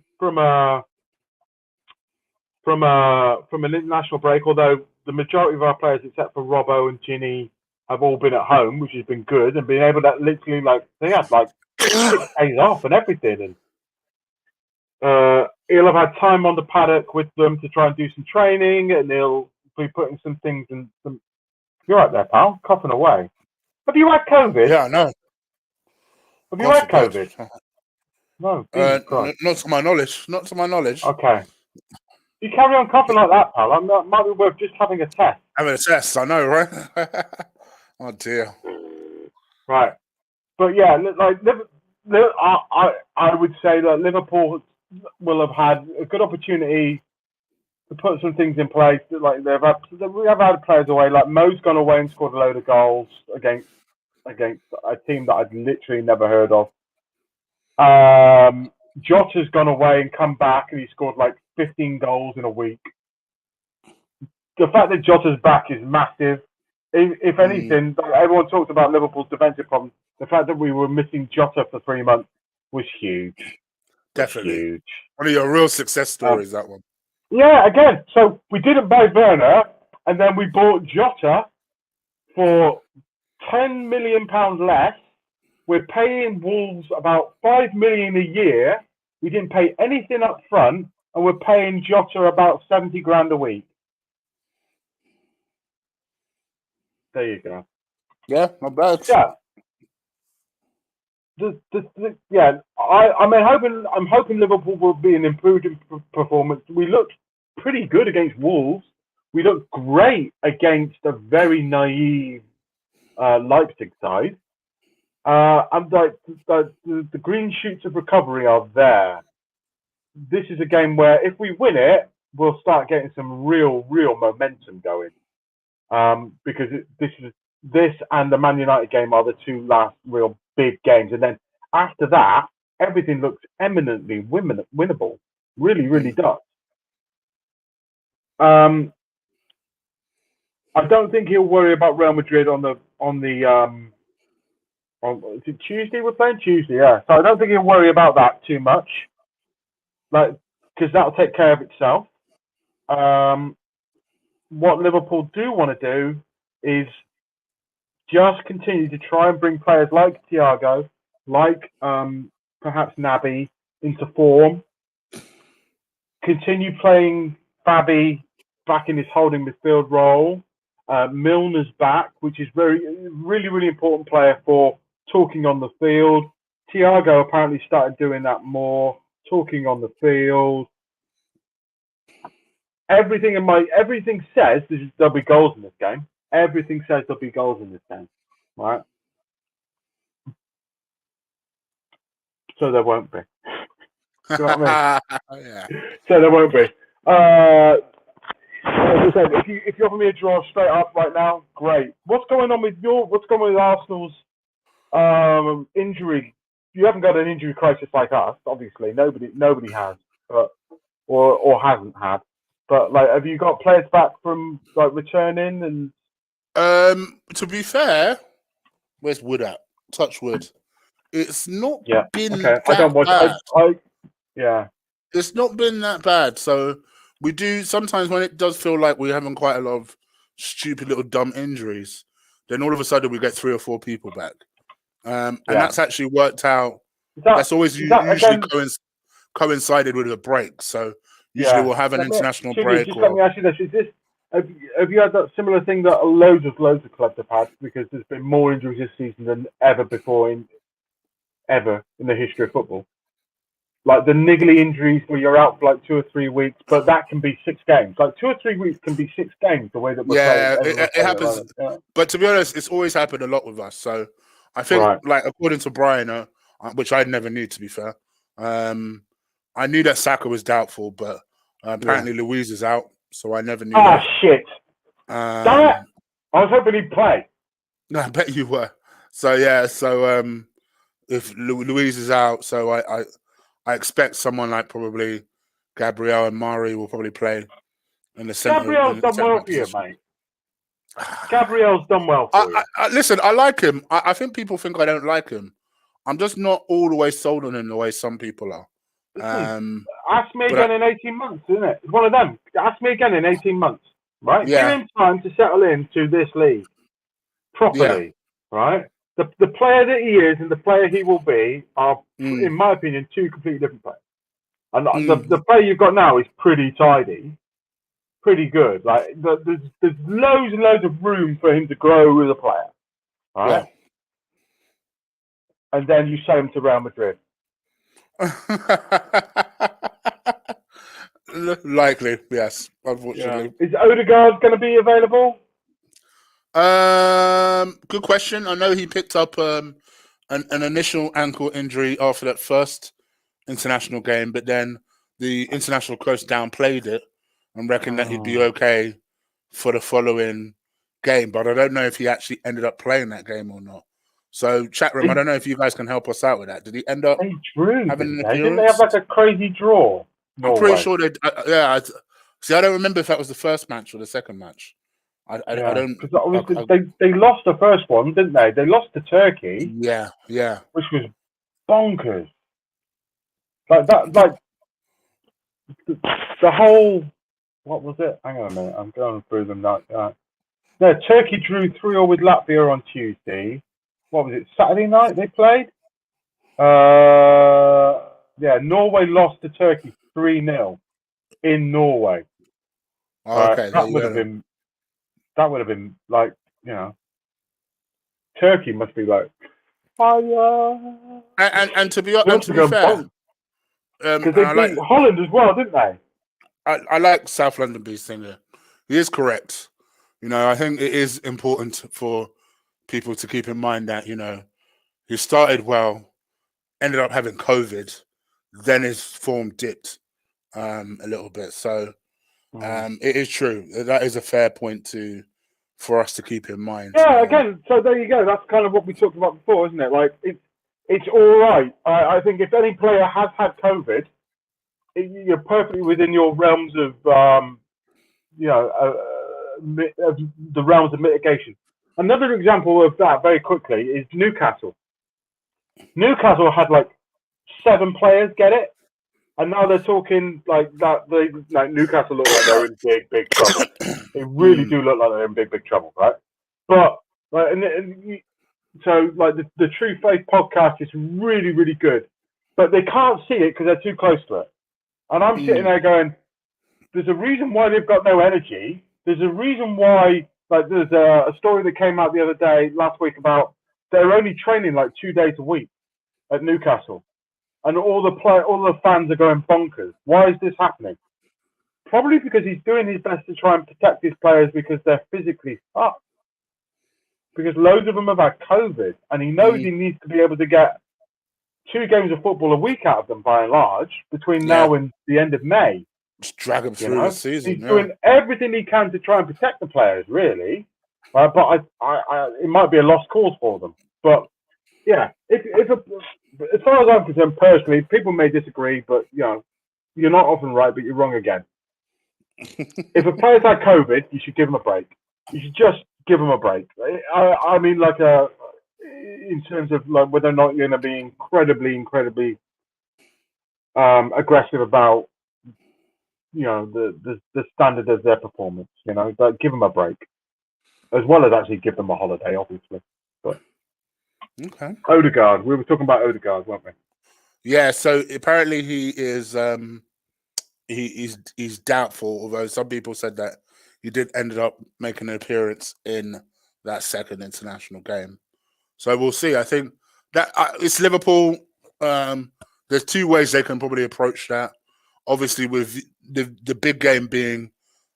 international break. Although the majority of our players, except for Robbo and Ginny, have all been at home, which has been good, and being able to literally they had 6 days off and everything, and he'll have had time on the paddock with them to try and do some training, and he'll be putting some things in. You're right there, pal, coughing away. Have you had COVID? Yeah, no. Have you had COVID? No, not to my knowledge. Okay. You carry on coughing like that, pal. That might be worth just having a test. Having a test, I know, right? Oh dear. Right, but yeah, I would say that Liverpool will have had a good opportunity to put some things in place. Like we have had players away. Like Mo's gone away and scored a load of goals against a team that I'd literally never heard of. Jota's gone away and come back, and he scored like 15 goals in a week. The fact that Jota's back is massive. If anything, everyone talks about Liverpool's defensive problems. The fact that we were missing Jota for 3 months was huge. Definitely. Huge. One of your real success stories, that one. Yeah, again. So we didn't buy Werner, and then we bought Jota for £10 million less. We're paying Wolves about $5 million a year. We didn't pay anything up front, and we're paying Jota about 70 grand a week. There you go. Yeah, not bad. Yeah. I'm hoping Liverpool will be an improved performance. We looked pretty good against Wolves. We looked great against a very naive Leipzig side. And the green shoots of recovery are there. This is a game where if we win it, we'll start getting some real momentum going. Because this and the Man United game are the two last real big games, and then after that, everything looks eminently winnable. Really does. I don't think he'll worry about Real Madrid on is it Tuesday? We're playing Tuesday, yeah. So I don't think he'll worry about that too much. because that'll take care of itself. What Liverpool do want to do is just continue to try and bring players like Thiago, like perhaps Naby into form. Continue playing Fabi back in his holding midfield role. Milner's back, which is really important player for talking on the field. Thiago apparently started doing that more, talking on the field. Everything says there'll be goals in this game. Everything says there'll be goals in this game, right? So there won't be. You know what I mean? Yeah. So there won't be. As I said, if you offer me a draw straight up right now, great. What's going on with Arsenal's injury? You haven't got an injury crisis like us, obviously. Nobody has, or hasn't had. But like, have you got players back from like returning? And to be fair, where's Wood at? Touch wood. It's not been okay. that I don't watch. bad. Yeah. It's not been that bad. So we do sometimes when it does feel like we're having quite a lot of stupid little dumb injuries, then all of a sudden we get 3 or 4 people back. And that's actually worked out. That's always usually coincided with a break. So usually we'll have an international break. Just let me ask you this: have you had that similar thing that loads of clubs have had? Because there's been more injuries this season than ever before in the history of football. Like the niggly injuries where you're out for like 2 or 3 weeks, but that can be 6 games. Like 2 or 3 weeks can be 6 games. The way that we're playing. It happens. But to be honest, it's always happened a lot with us. So I think, like according to Brian, which I never knew, to be fair, I knew that Saka was doubtful, but apparently Luiz is out, so I never knew. Ah, shit! Damn it! I was hoping he'd play. No, I bet you were. So if Luiz is out, so I expect someone like probably Gabriel and Mari will probably play in the centre. Gabriel's done well for you, mate. Gabriel's done well for you. Listen, I like him. I think people think I don't like him. I'm just not all the way sold on him the way some people are. Ask me again in 18 months, isn't it? It's one of them. Ask me again in 18 months, right? Yeah. Give him time to settle into this league properly, right? The player that he is and the player he will be are, in my opinion, 2 completely different players. And the player you've got now is pretty tidy, pretty good. Like there's loads and loads of room for him to grow as a player, right? Yeah. And then you sell him to Real Madrid. Likely, yes. Unfortunately, is Odegaard going to be available? Good question. I know he picked up an initial ankle injury after that first international game, but then the international coach downplayed it and reckoned that he'd be okay for the following game. But I don't know if he actually ended up playing that game or not. So, chat room, I don't know if you guys can help us out with that. Did he end up having an appearance? Didn't they have like a crazy draw? I'm pretty sure they. I don't remember if that was the first match or the second match. I don't. Because obviously they lost the first one, didn't they? They lost to Turkey. Yeah. Which was bonkers. Like that, like the whole. What was it? Hang on a minute. I'm going through them now. No, Turkey drew 3-0 with Latvia on Tuesday. What was it? Saturday night they played. Norway lost to Turkey 3-0 in Norway. Oh, okay, that would have been like, Turkey must be like fire. And to be fair, because they beat Holland as well, didn't they? I like South London Beast thing there. He is correct. I think it is important for people to keep in mind that, he started well, ended up having COVID, then his form dipped a little bit. So it is true. That is a fair point for us to keep in mind. Yeah, again, so there you go. That's kind of what we talked about before, isn't it? Like, it's all right. I think if any player has had COVID, you're perfectly within your realms of, the realms of mitigation. Another example of that, very quickly, is Newcastle. Newcastle had like 7 players get it. And now they're talking like that. Like Newcastle look like they're in big trouble. They really do look like they're in big trouble, right? But like, so like the True Faith podcast is really good, but they can't see it because they're too close to it. And I'm sitting there going, there's a reason why they've got no energy. There's a reason why, like, there's a story that came out the other day, last week, about they're only training like 2 days a week at Newcastle, and all the fans are going bonkers. Why is this happening? Probably because he's doing his best to try and protect his players because they're physically fucked. Because loads of them have had COVID, and he knows he needs to be able to get 2 games of football a week out of them, by and large, between now and the end of May. Just drag them through the season. He's doing everything he can to try and protect the players, really. But it might be a lost cause for them. But yeah, as far as I'm concerned, personally, people may disagree, but you're not often right, but you're wrong again. If a player's had COVID, you should give him a break. You should just give him a break. I mean, like in terms of like whether or not you're going to be incredibly aggressive about the standard of their performance. Like, give them a break, as well as actually give them a holiday, obviously. But okay, Odegaard, we were talking about Odegaard, weren't we? Yeah. So apparently he is he's doubtful. Although some people said that he did ended up making an appearance in that second international game. So we'll see. I think that it's Liverpool. There's 2 ways they can probably approach that. Obviously, with the big game being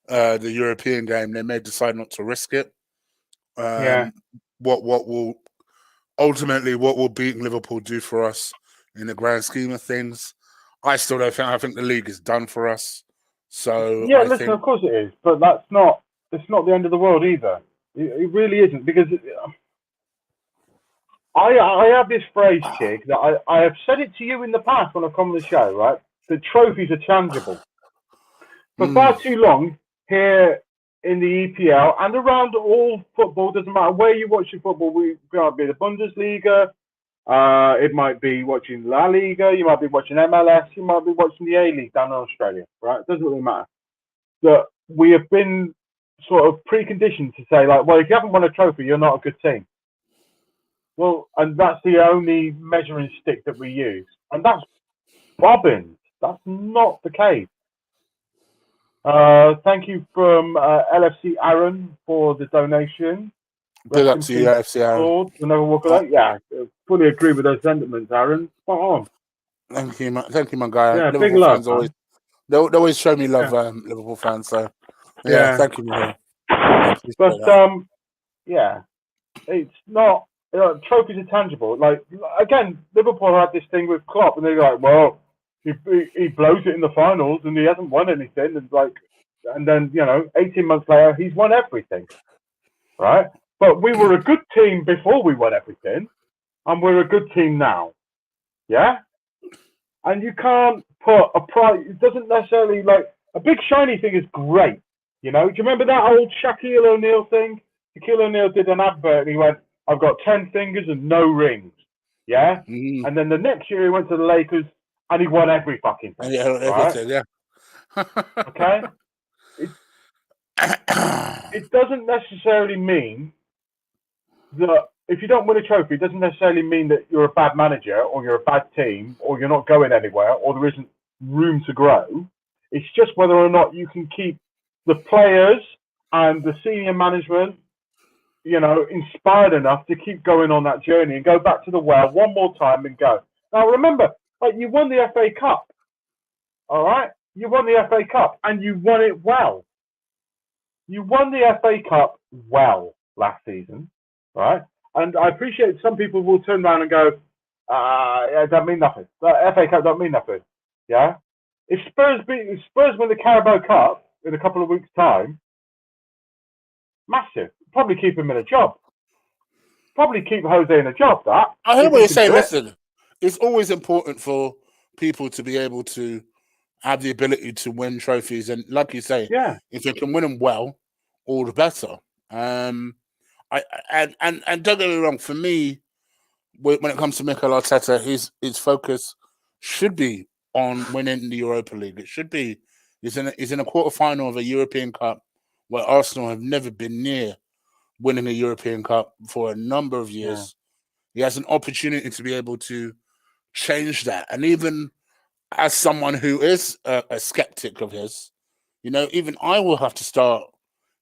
the European game, they may decide not to risk it. What will ultimately what will beating Liverpool do for us in the grand scheme of things? I still don't think. I think the league is done for us. So yeah, listen, of course it is, but it's not the end of the world either. It really isn't, because I have this phrase, Chig, that I have said it to you in the past when I've come on the show, right? That trophies are tangible. For far too long here in the EPL and around all football, doesn't matter where you watch your football, we might be the Bundesliga, it might be watching La Liga, you might be watching MLS, you might be watching the A-League down in Australia, right? It doesn't really matter. That we have been sort of preconditioned to say, like, well, if you haven't won a trophy, you're not a good team. Well, and that's the only measuring stick that we use. And that's bobbins. That's not the case. Thank you from LFC Aaron for the donation. Big up to you, LFC Aaron. Another walk of that. Yeah, fully agree with those sentiments, Aaron. Spot on. Thank you, my guy. Yeah, Liverpool big love. Fans always, they always show me love, Liverpool fans. So yeah, thank you, man. But yeah, it's not. Trophies are tangible. Like, again, Liverpool had this thing with Klopp, and they're like, well, he blows it in the finals, and he hasn't won anything, and then 18 months later, he's won everything, right? But we were a good team before we won everything, and we're a good team now, yeah. And you can't put a price. It doesn't necessarily, like, a big shiny thing is great, Do you remember that old Shaquille O'Neal thing? Shaquille O'Neal did an advert, and he went, I've got 10 fingers and no rings. Yeah? And then the next year he went to the Lakers and he won every fucking thing. Yeah, everything, right? Okay? It doesn't necessarily mean that if you don't win a trophy, it doesn't necessarily mean that you're a bad manager or you're a bad team or you're not going anywhere or there isn't room to grow. It's just whether or not you can keep the players and the senior management inspired enough to keep going on that journey and go back to the well one more time and go. Now, remember, you won the FA Cup, all right? You won the FA Cup, and you won it well. You won the FA Cup well last season, right? And I appreciate some people will turn around and go, it doesn't mean nothing. The FA Cup don't mean nothing, yeah? If Spurs win the Carabao Cup in a couple of weeks' time, massive. Probably keep him in a job. Probably keep Jose in a job, that. I hear what you're saying. Listen, it's always important for people to be able to have the ability to win trophies. And like you say, if they can win them well, all the better. And don't get me wrong, for me, when it comes to Mikel Arteta, his focus should be on winning the Europa League. It should be. He's in a quarter-final of a European Cup where Arsenal have never been near winning a European Cup for a number of years. He has an opportunity to be able to change that. And even as someone who is a skeptic of his, even I will have to start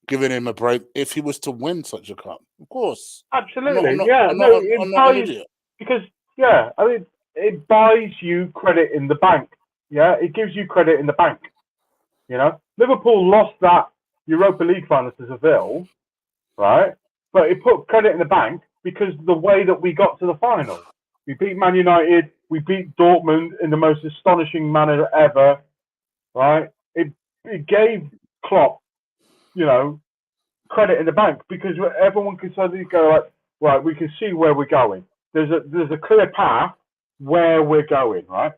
giving him a break if he was to win such a cup. Of course. Absolutely. I'm not, Yeah. I'm No, not, it I'm not an buys idiot. because I mean it buys you credit in the bank. Yeah, it gives you credit in the bank. Liverpool lost that Europa League final to Seville, right? But it put credit in the bank because the way that we got to the final. We beat Man United, we beat Dortmund in the most astonishing manner ever, right? It gave Klopp, credit in the bank because everyone can suddenly go like, right, we can see where we're going. There's a clear path where we're going, right?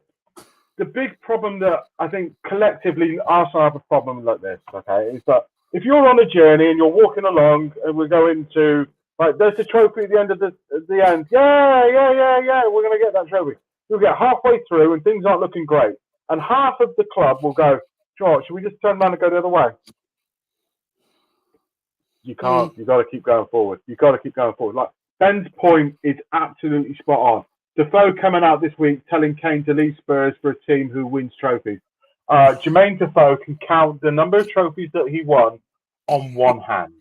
The big problem that I think collectively Arsenal have a problem like this, okay, is that if you're on a journey and you're walking along and we're going to, like, there's a trophy at the end of the end. Yeah, we're going to get that trophy. You'll get halfway through and things aren't looking great. And half of the club will go, George, should we just turn around and go the other way? You can't. You've got to keep going forward. Like, Ben's point is absolutely spot on. Defoe coming out this week telling Kane to leave Spurs for a team who wins trophies. Jermaine Defoe can count the number of trophies that he won on one hand.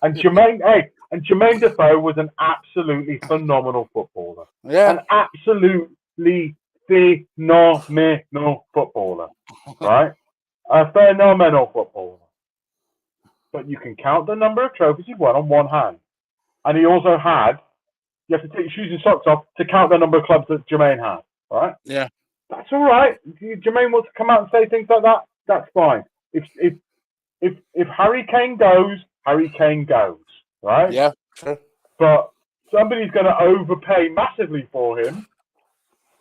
And Jermaine Defoe was an absolutely phenomenal footballer. Yeah. An absolutely phenomenal footballer. Right? A phenomenal footballer. But you can count the number of trophies he won on one hand. And he also had, you have to take your shoes and socks off to count the number of clubs that Jermaine had. Right? Yeah. That's all right. If Jermaine wants to come out and say things like that, that's fine. If Harry Kane goes, Harry Kane goes. Right? Yeah, sure. But somebody's going to overpay massively for him,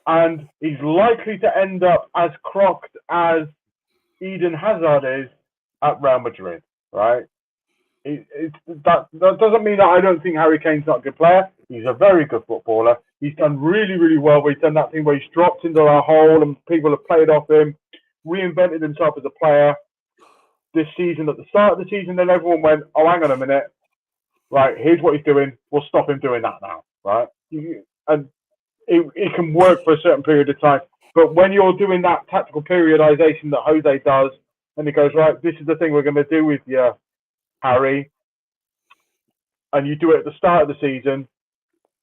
and he's likely to end up as crocked as Eden Hazard is at Real Madrid, right? That doesn't mean that I don't think Harry Kane's not a good player. He's a very good footballer. He's done really, really well. He's done that thing where he's dropped into a hole and people have played off him, reinvented himself as a player. This season, at the start of the season, then everyone went, oh, hang on a minute. Right, here's what he's doing. We'll stop him doing that now, right? And it can work for a certain period of time. But when you're doing that tactical periodization that Jose does, and he goes, right, this is the thing we're going to do with you, Harry, and you do it at the start of the season,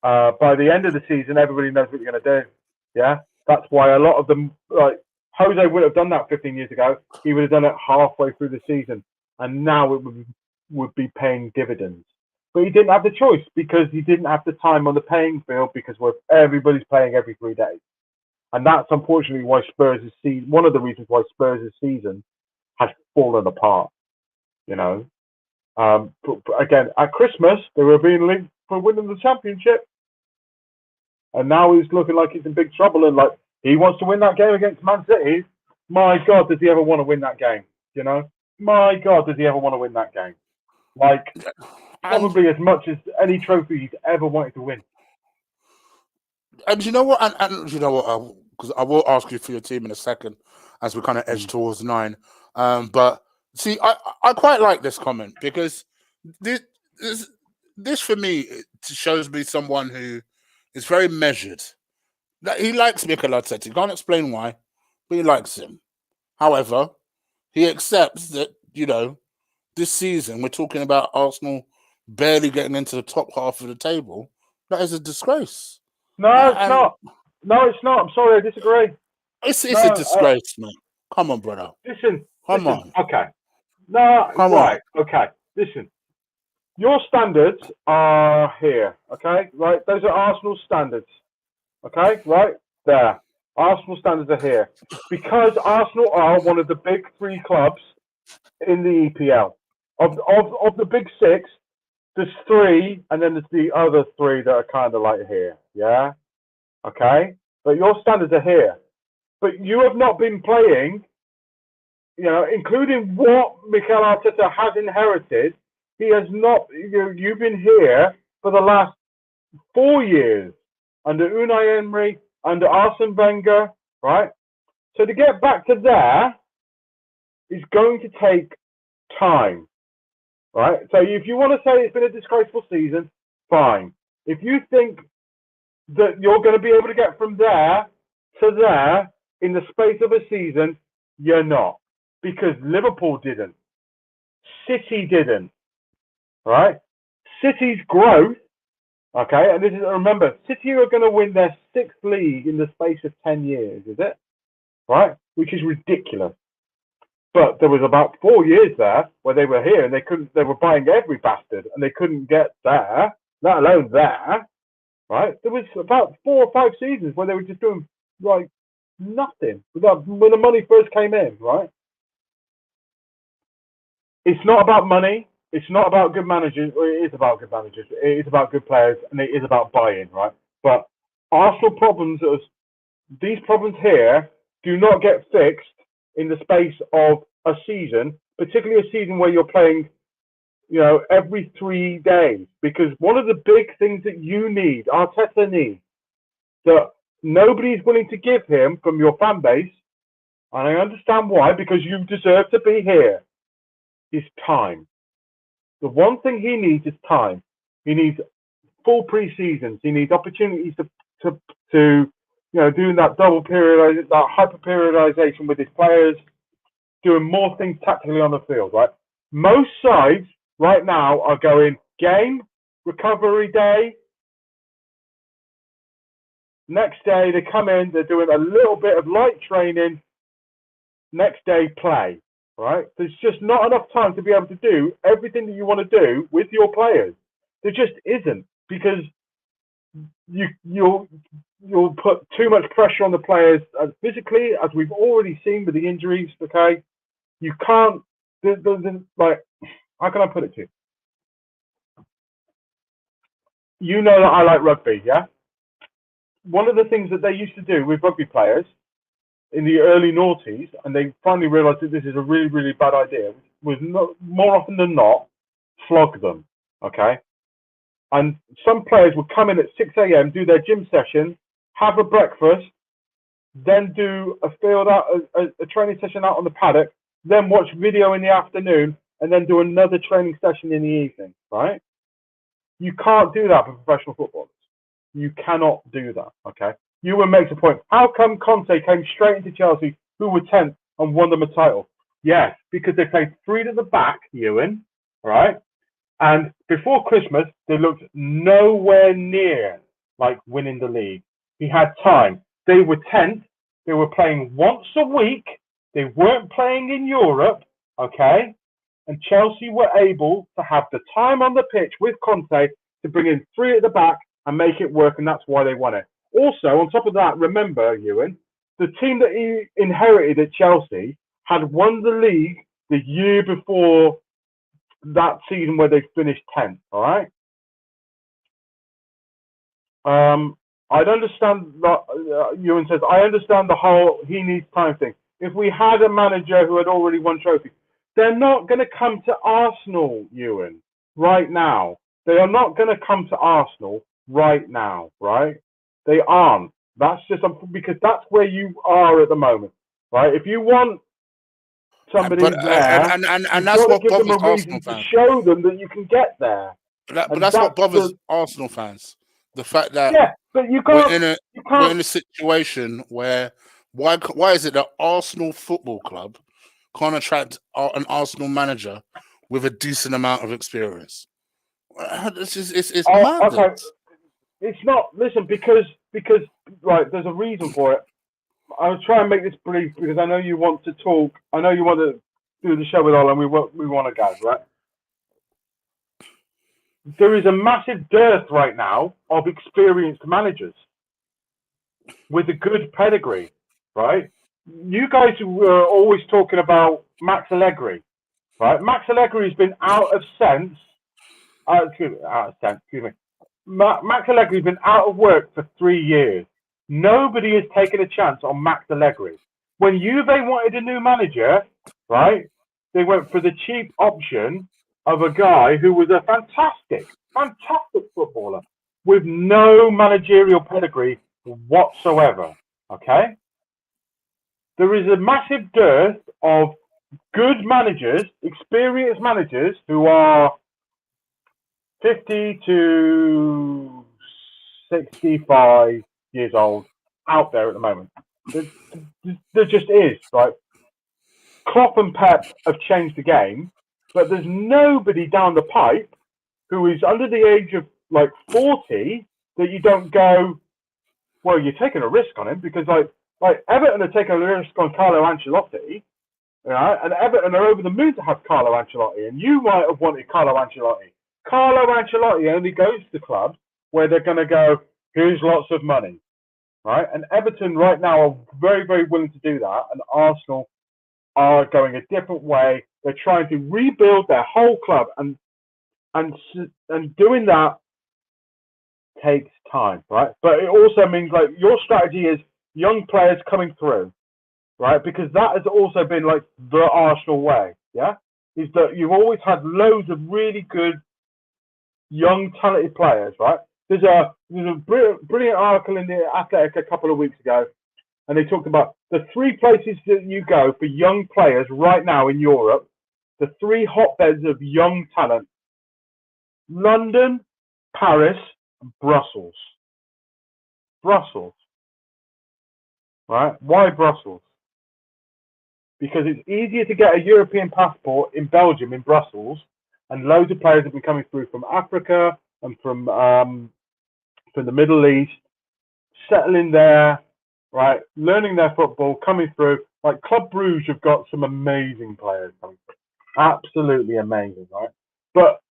by the end of the season, everybody knows what you're going to do. Yeah? That's why a lot of them, like, Jose would have done that 15 years ago. He would have done it halfway through the season. And now it would be paying dividends. But he didn't have the choice because he didn't have the time on the playing field because everybody's playing every 3 days. And that's unfortunately why one of the reasons why Spurs' season has fallen apart. But again, at Christmas, they were being linked for winning the championship. And now he's looking like he's in big trouble and like he wants to win that game against Man City. My God, does he ever want to win that game? My God, does he ever want to win that game? Like, probably as much as any trophy he's ever wanted to win. And you know what? And you know what? Because I will ask you for your team in a second as we kind of edge towards 9. But see, I quite like this comment because this for me shows me someone who is very measured. He likes Mikel Arteta. He can't explain why, but he likes him. However, he accepts that, this season we're talking about Arsenal barely getting into the top half of the table. That is a disgrace. No, it's not. No, it's not. I'm sorry, I disagree. It's a disgrace, man. Come on, brother. Listen. Come on. Okay. No, Come right. on. Okay. Listen. Your standards are here. Okay, right. Those are Arsenal standards. Okay, right there. Arsenal standards are here because Arsenal are one of the big 3 clubs in the EPL. Of the big 6, there's 3, and then there's the other 3 that are kind of like here. Yeah. Okay, but your standards are here. But you have not been playing, including what Mikel Arteta has inherited. He has not. You've been here for the last 4 years under Unai Emery, under Arsene Wenger, right? So to get back to there is going to take time, right? So if you want to say it's been a disgraceful season, fine. If you think that you're going to be able to get from there to there in the space of a season, you're not. Because Liverpool didn't. City didn't, right? City's growth, okay, and this is, remember, City are going to win their 6th league in the space of 10 years, is it? Right? Which is ridiculous. But there was about 4 years there where they were here and they were buying every bastard and they couldn't get there, let alone there, right? There was about 4 or 5 seasons where they were just doing like nothing when the money first came in, right? It's not about money. It's not about good managers. Well, it is about good managers. It is about good players, and it is about buy-in, right? But Arsenal problems, these problems here, do not get fixed in the space of a season, particularly a season where you're playing, every 3 days. Because one of the big things that you need, Arteta needs, that nobody's willing to give him from your fan base, and I understand why, because you deserve to be here, is time. The one thing he needs is time. He needs full pre-seasons. He needs opportunities to doing that double period, that hyper periodization with his players, doing more things tactically on the field, right? Most sides right now are going game, recovery day. Next day they come in, they're doing a little bit of light training. Next day play. Right? There's just not enough time to be able to do everything that you want to do with your players. There just isn't, because you'll put too much pressure on the players physically, as we've already seen with the injuries. Okay, you can't. Like, how can I put it to you? You know that I like rugby, yeah. One of the things that they used to do with rugby players in the early noughties, and they finally realised that this is a really, really bad idea, was more often than not, flog them, okay? And some players would come in at 6 a.m., do their gym session, have a breakfast, then do a training session out on the paddock, then watch video in the afternoon, and then do another training session in the evening, right? You can't do that for professional footballers. You cannot do that, okay? Ewan makes a point. How come Conte came straight into Chelsea, who were 10th, and won them a title? Yes, because they played 3 at the back, Ewan, right? And before Christmas, they looked nowhere near like winning the league. He had time. They were 10th. They were playing once a week. They weren't playing in Europe, okay? And Chelsea were able to have the time on the pitch with Conte to bring in 3 at the back and make it work, and that's why they won it. Also, on top of that, remember, Ewan, the team that he inherited at Chelsea had won the league the year before that season where they finished 10th, all right? I'd understand that, Ewan says, I understand the whole he needs time thing. If we had a manager who had already won trophies, they're not going to come to Arsenal, Ewan, right now. They are not going to come to Arsenal right now, right? They aren't. That's just because that's where you are at the moment, right? If you want somebody there, and that's what bothers Arsenal fans. To show them that you can get there. But that's what bothers Arsenal fans. The fact that but you can't, we're in a situation where why is it that Arsenal Football Club can't attract an Arsenal manager with a decent amount of experience? It's madness. Okay. It's not. Listen, because right, there's a reason for it. I'll try and make this brief because I know you want to talk. I know you want to do the show with Ola, and we want to go, right? There is a massive dearth right now of experienced managers with a good pedigree, right? You guys were always talking about Max Allegri, right? Max Allegri has been out of sense. Excuse me. Max Allegri has been out of work for 3 years. Nobody has taken a chance on Max Allegri. When Juve wanted a new manager, right, they went for the cheap option of a guy who was a fantastic footballer with no managerial pedigree whatsoever, okay? there is a massive dearth of good managers, experienced managers who are 50 to 65 years old out there at the moment. There just is, right? Klopp and Pep have changed the game, but there's nobody down the pipe who is under the age of like 40 that you don't go, well, you're taking a risk on him, because like Everton are taking a risk on Carlo Ancelotti, right? And Everton are over the moon to have Carlo Ancelotti, and you might have wanted Carlo Ancelotti. Carlo Ancelotti only goes to clubs where they're going to go, here's lots of money, right? And Everton right now are very, very willing to do that, and Arsenal are going a different way. They're trying to rebuild their whole club, and doing that takes time, right? But it also means like your strategy is young players coming through, right? Because that has also been like the Arsenal way, yeah? Is that you've always had loads of really good young talented players, right? There's a brilliant article in the Athletic a couple of weeks ago, and they talked about the 3 places that you go for young players right now in Europe, the 3 hotbeds of young talent: London, Paris, and Brussels. Brussels. Right? Why Brussels? Because it's easier to get a European passport in Belgium, in Brussels, and loads of players have been coming through from Africa and from the Middle East, settling there, right? Learning their football, coming through. Like Club Brugge have got some amazing players coming through. Absolutely amazing, right? But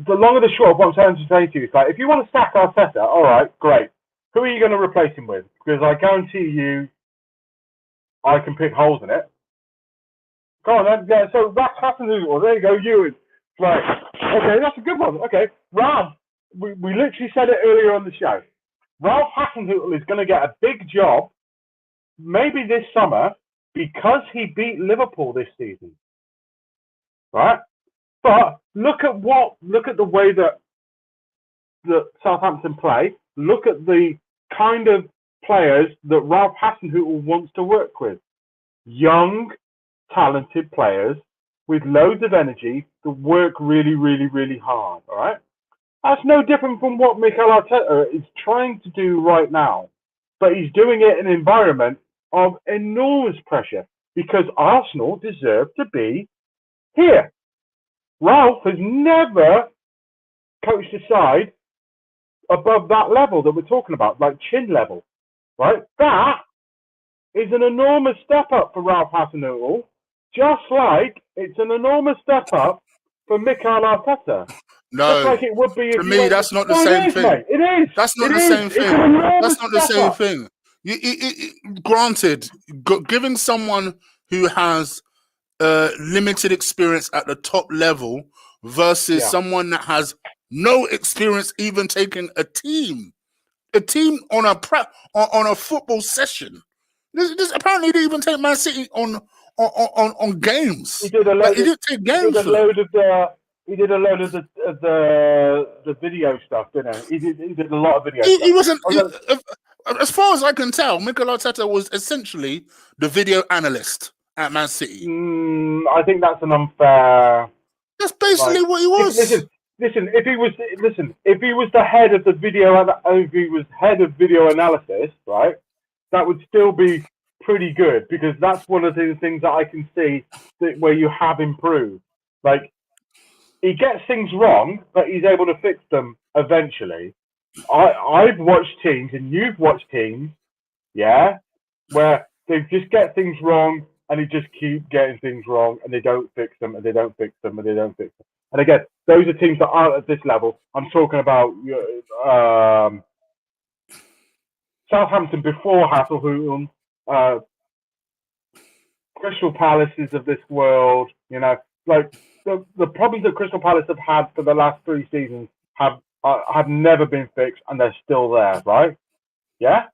the long and the short of what I'm trying to say to you is like, if you want to sack Arteta, all right, great. Who are you going to replace him with? Because I guarantee you, I can pick holes in it. Go on, then. Yeah, so Ralph Hasenhüttl, there you go, you. Right. Okay, that's a good one. Okay, Ralph, we literally said it earlier on the show. Ralph Hasenhüttl is going to get a big job, maybe this summer, because he beat Liverpool this season. Right? But look at the way that Southampton play. Look at the kind of players that Ralph Hasenhüttl wants to work with. Young, talented players with loads of energy that work really, really, really hard. All right? That's no different from what Mikel Arteta is trying to do right now. But he's doing it in an environment of enormous pressure, because Arsenal deserve to be here. Ralph has never coached a side above that level that we're talking about, like chin level, right? That is an enormous step up for Ralph Hasenhüttl, just like it's an enormous step up for Mikel Arteta. No, just like it would be to me, that's not the same thing. Mate. It is. That's not the same thing. That's not the same thing. Granted, giving someone who has limited experience at the top level versus someone that has no experience even taking a team on a football session. This apparently he didn't even take Man City on games. He did a load. He didn't take games. He did a load of the video stuff, didn't he? He did a lot of video stuff. He wasn't. As far as I can tell, Mikel Arteta was essentially the video analyst at Man City. I think that's an unfair. That's basically what he was. Listen. If he was the head of the video, if he was head of video analysis, right, that would still be pretty good, because that's one of the things that I can see where you have improved. Like, he gets things wrong, but he's able to fix them eventually. I've watched teams, and you've watched teams, where they just get things wrong, and they just keep getting things wrong, and they don't fix them, and they don't fix them, and they don't fix them. And again, those are teams that aren't at this level. I'm talking about Southampton before Hasenhüttl, Crystal Palaces of this world, like the problems that Crystal Palace have had for the last 3 seasons have never been fixed, and they're still there, right? Yeah,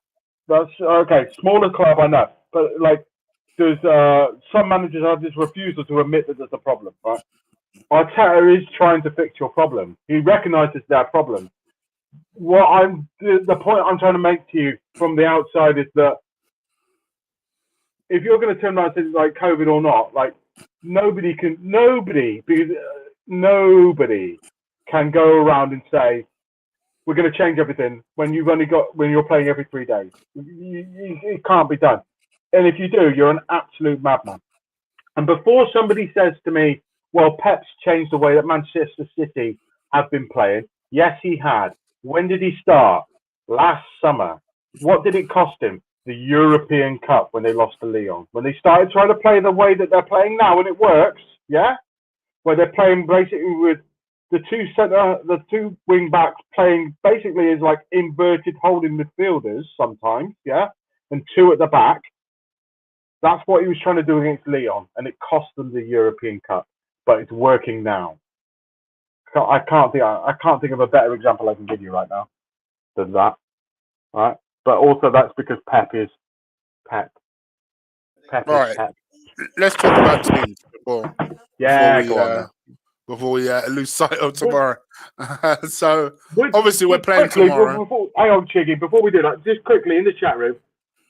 that's okay. Smaller club, I know, but like there's some managers have this refusal to admit that there's a problem, right? Arteta is trying to fix your problem. He recognises their problem. The point I'm trying to make to you from the outside is that if you're going to turn around and say like COVID or not, like nobody can go around and say we're going to change everything when you're playing every 3 days. It can't be done. And if you do, you're an absolute madman. And before somebody says to me, well, Pep's changed the way that Manchester City have been playing. Yes, he had. When did he start? Last summer. What did it cost him? The European Cup when they lost to Lyon. When they started trying to play the way that they're playing now, and it works, yeah? Where they're playing basically with the two wing backs playing basically as like inverted holding midfielders sometimes, yeah? And 2 at the back. That's what he was trying to do against Lyon, and it cost them the European Cup. But it's working now. I can't think of a better example I can give you right now than that. Right? But also that's because Pep is Pep. Pep All is right. Pep. Let's talk about teams before we lose sight of tomorrow. So obviously we're playing tomorrow. Hang on, Chiggy. Before we do that, just quickly in the chat room,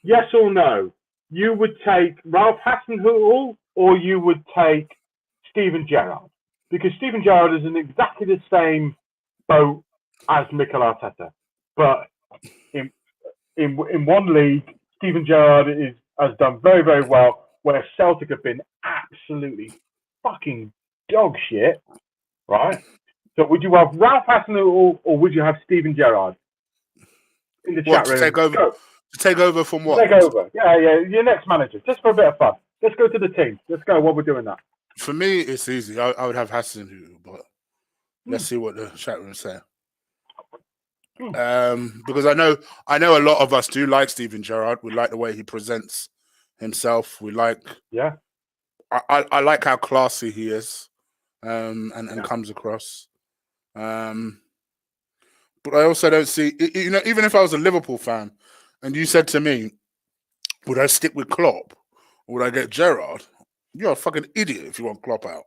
yes or no? You would take Ralph Hasenhüttl or you would take Steven Gerrard? Because Steven Gerrard is in exactly the same boat as Mikel Arteta, but in one league, Steven Gerrard has done very, very well, where Celtic have been absolutely fucking dog shit, right? So would you have Ralph Hasenhüttl or would you have Steven Gerrard? In the chat room. To take over from what? Take over. Yeah, your next manager. Just for a bit of fun. Let's go to the team. Let's go while we're doing that. For me, it's easy. I would have Hasenhüttl, but let's see what the chat room say. Because I know a lot of us do like Steven Gerrard. We like the way he presents himself. We like, I like how classy he is, and comes across. But I also don't see, even if I was a Liverpool fan, and you said to me, would I stick with Klopp or would I get Gerrard? You're a fucking idiot if you want Klopp out.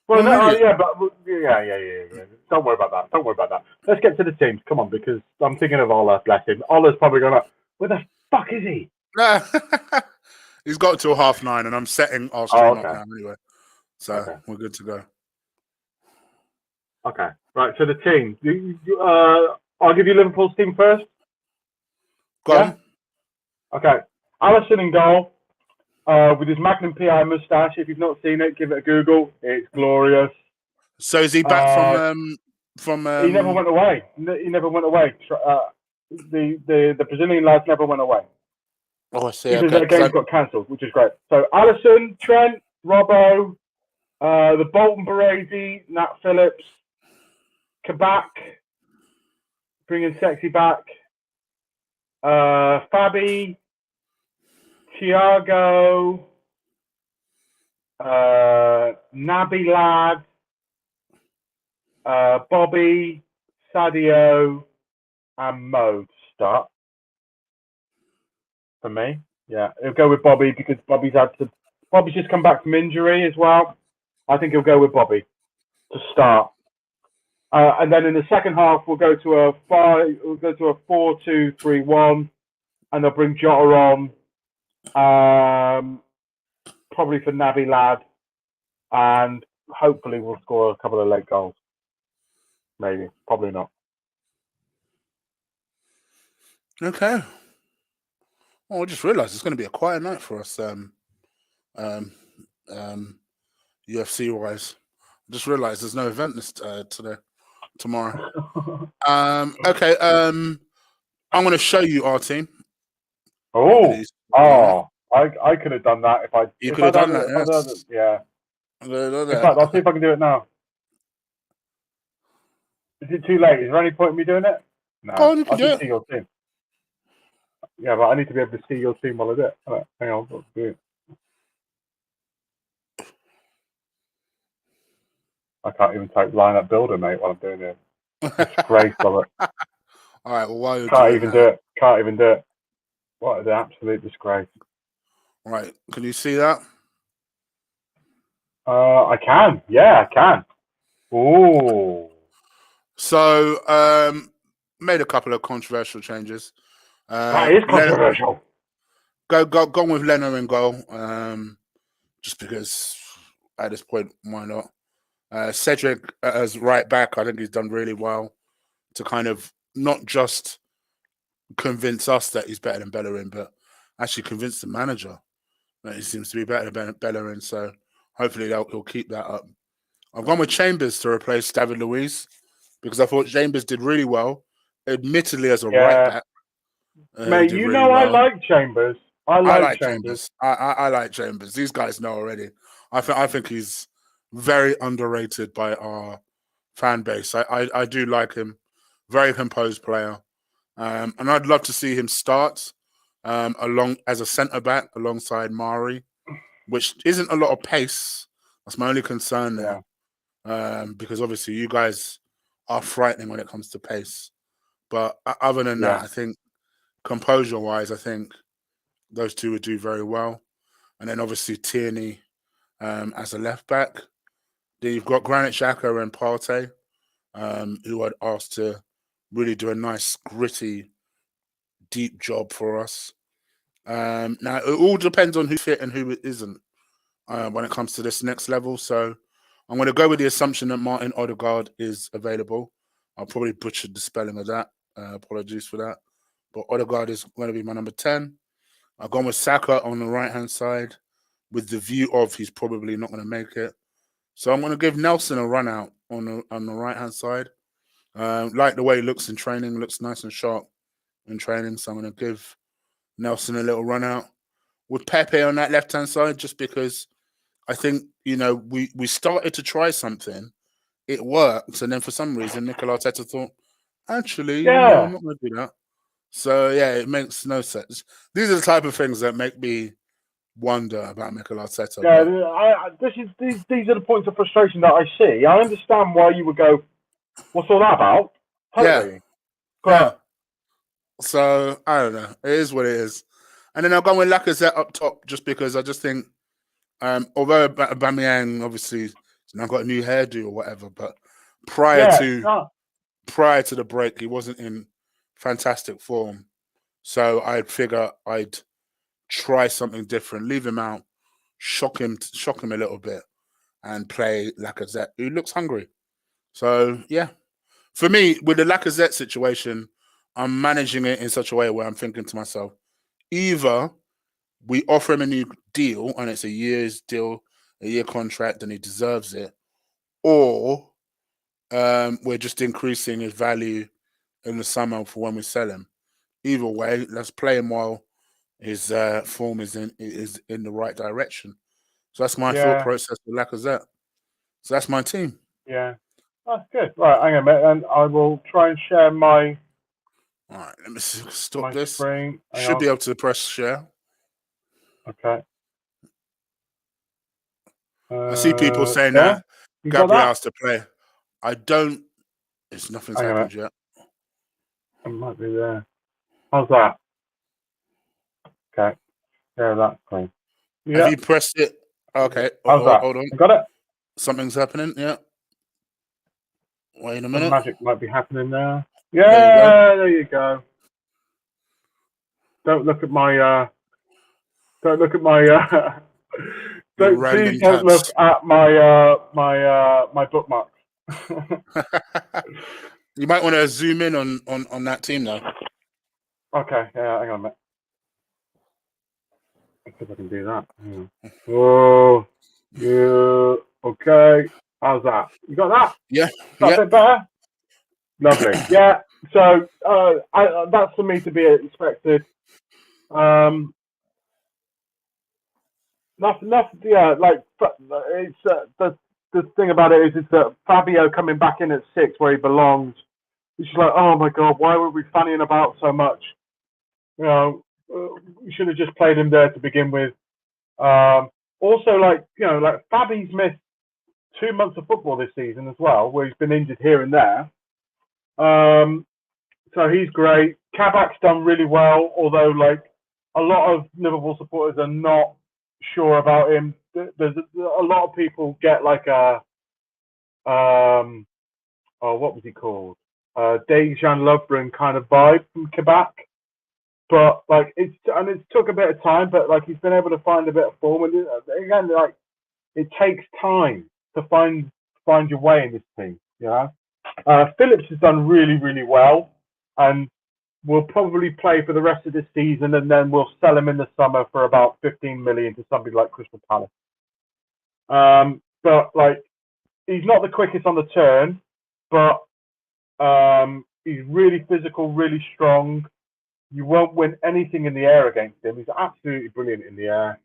Well, yeah. Don't worry about that. Let's get to the teams. Come on, because I'm thinking of Ola, bless him. Ola's probably going to, where the fuck is he? He's got till 9:30, and I'm setting our stream up now anyway. So we're good to go. Okay. Right, so the team. I'll give you Liverpool's team first. Go on. Okay. Alisson in goal. With his Magnum PI moustache. If you've not seen it, give it a Google. It's glorious. So is he back from? He never went away. He never went away. The Brazilian lads never went away. Oh, I see. Even their games got cancelled, which is great. So Alisson, Trent, Robbo, the Bolton Baresi, Nat Phillips, Kabak, bringing Sexy back, Fabi, Thiago, Naby Lad, Bobby, Sadio, and Mo to start. For me, yeah, he'll go with Bobby because Bobby's just come back from injury as well. I think he'll go with Bobby to start. And then in the second half, we'll go to a 4-2-3-1, and they'll bring Jota on, probably for Naby Lad, and hopefully we'll score a couple of late goals. Maybe, probably not. Okay. Oh, I just realised it's going to be a quiet night for us, UFC wise. I just realised there's no event tomorrow. Okay. I'm going to show you our team. I could have done that if I. You could have done that. Yeah. In fact, I'll see if I can do it now. Is it too late? Is there any point in me doing it? No. Oh, you can do it. See your team. Yeah, but I need to be able to see your team while I do it. All right, hang on, let's do it. I can't even type lineup builder, mate, while I'm doing it. Disgrace of it. All right, well, while you're Can't even do it. What an absolute disgrace. All right, can you see that? I can. Yeah, I can. Ooh. So, made a couple of controversial changes. That is controversial. Go with Leno in goal. Just because at this point, why not? Cedric as right back, I think he's done really well to kind of not just convince us that he's better than Bellerin, but actually convince the manager that he seems to be better than Bellerin. So hopefully he'll keep that up. I've gone with Chambers to replace David Luiz because I thought Chambers did really well. Admittedly, as a right Yeah, back, he mate. did You really know I well. like Chambers. I I like like Chambers. Chambers. I like Chambers. These guys know already. I think he's very underrated by our fan base. I do like him. Very composed player. And I'd love to see him start along as a centre back alongside Mari, which isn't a lot of pace. That's my only concern there. Yeah, Because obviously you guys are frightening when it comes to pace. But other than that, yeah, I think composure wise, I think those two would do very well. And then obviously Tierney as a left back. Then you've got Granit Xhaka and Partey, who I'd asked to really do a nice, gritty, deep job for us. Now, it all depends on who's fit and who isn't when it comes to this next level. So I'm going to go with the assumption that Martin Odegaard is available. I'll probably butcher the spelling of that. Apologies for that. But Odegaard is going to be my number 10. I've gone with Saka on the right-hand side with the view of he's probably not going to make it. So I'm going to give Nelson a run out on the right-hand side. Like the way he looks in training, looks nice and sharp in training. So I'm going to give Nelson a little run out with Pepe on that left-hand side, just because I think, we started to try something. It worked. And then for some reason, Mikel Arteta thought, actually, I'm yeah, not going to do that. So, yeah, it makes no sense. These are the type of things that make me wonder about Mikel Arteta. yeah. But, These are the points of frustration that I see. I understand why you would go, "What's all that about?" yeah, Totally, yeah. but So, I don't know. It is what it is. And then I'll go with Lacazette up top just because I just think, although Aubameyang obviously has now got a new hairdo or whatever, but prior yeah, to no, prior to the break, he wasn't in fantastic form. So I'd figure I'd try something different, leave him out, shock him a little bit, and play Lacazette, who looks hungry. So yeah, for me, with the Lacazette situation, I'm managing it in such a way where I'm thinking to myself, either we offer him a new deal and it's a year's deal, a year contract, and he deserves it, or we're just increasing his value in the summer for when we sell him. Either way, let's play him while his form is in the right direction. So that's my thought yeah, process with Lacazette. So that's my team. yeah. That's good. Right, hang on a minute, and I will try and share my All right, let me stop this. screen. Hang Should on. be able to press share. Okay. I see people saying Yeah, that you got Gabriel that? has to play. I don't. It's nothing's Hang on a minute. happened yet. It might be there. How's that? Okay. Yeah, that's fine. Have Yeah. you pressed it? Okay, How's that? hold on. I got it. Something's happening. Yeah. Wait a Some minute. magic might be happening there. There you go. Yeah, there you go. Don't look at my. Don't look at my. Your Please random don't look tabs. at my my bookmarks. You might want to zoom in on that team though. Okay. Yeah. Hang on a minute. Let's see if I can do that. Oh. Yeah. Okay. How's that? You got that? Yeah. That Yep. bit better? Lovely. Yeah. So that's for me to be expected. Nothing. Yeah. Like it's the thing about it is that Fabio coming back in at 6 where he belongs. It's just like, oh my god, why were we fannying about so much? We should have just played him there to begin with. Also, like Fabi's missed 2 months of football this season as well, where he's been injured here and there. So he's great. Kabak's done really well, although like a lot of Liverpool supporters are not sure about him. There's a lot of people get like a what was he called? Dejan Lovren kind of vibe from Kabak. but like it's took a bit of time, but like he's been able to find a bit of form. And again, like it takes time to find your way in this team. You know, Phillips has done really, really well, and will probably play for the rest of this season, and then we'll sell him in the summer for about 15 million to somebody like Crystal Palace. But like, he's not the quickest on the turn, but he's really physical, really strong. You won't win anything in the air against him. He's absolutely brilliant in the air.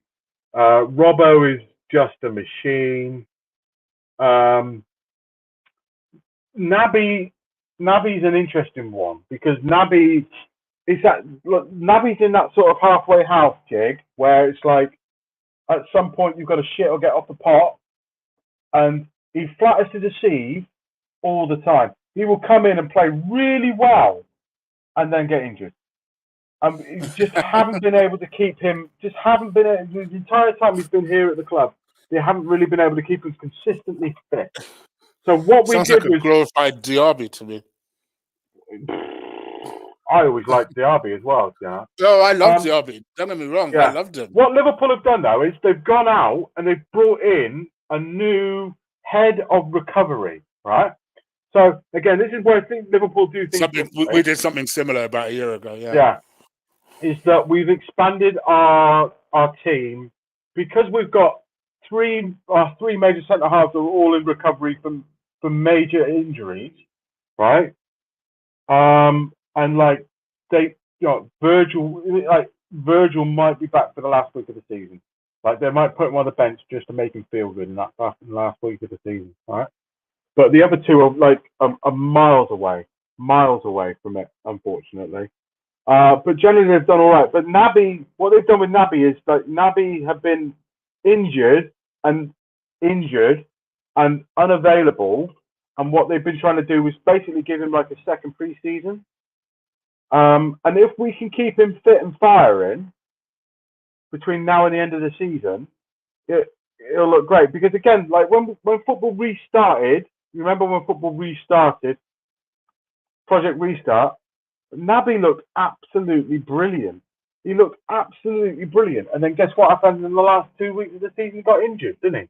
Robbo is just a machine. Naby's an interesting one because Naby's in that sort of halfway house, Chig, where it's like at some point you've got to shit or get off the pot, and he flatters to deceive all the time. He will come in and play really well and then get injured. You just haven't been able to keep him. Just haven't been the entire time he's been here at the club. They haven't really been able to keep him consistently fit. So what we Sounds did like a glorified Diaby to me. I always liked Diaby as well. Yeah. Oh, I love Diaby. Don't get me wrong. Yeah. I loved him. What Liverpool have done though is they've gone out and they've brought in a new head of recovery, right? So again, this is where I think Liverpool do things. We did something similar about a year ago. Yeah. Yeah. Is that we've expanded our team because we've got three major centre halves are all in recovery from major injuries, right? And like Virgil might be back for the last week of the season. Like they might put him on the bench just to make him feel good in that last week of the season, right? But the other two are like are miles away from it, unfortunately. But generally they've done all right. But Naby, what they've done with Naby is that Naby have been injured and unavailable, and what they've been trying to do is basically give him like a second pre-season. And if we can keep him fit and firing between now and the end of the season, it'll look great. Because again, like when football restarted, you remember when football restarted, Project Restart, Naby looked absolutely brilliant. He looked absolutely brilliant. And then guess what happened in the last 2 weeks of the season? He got injured, didn't he?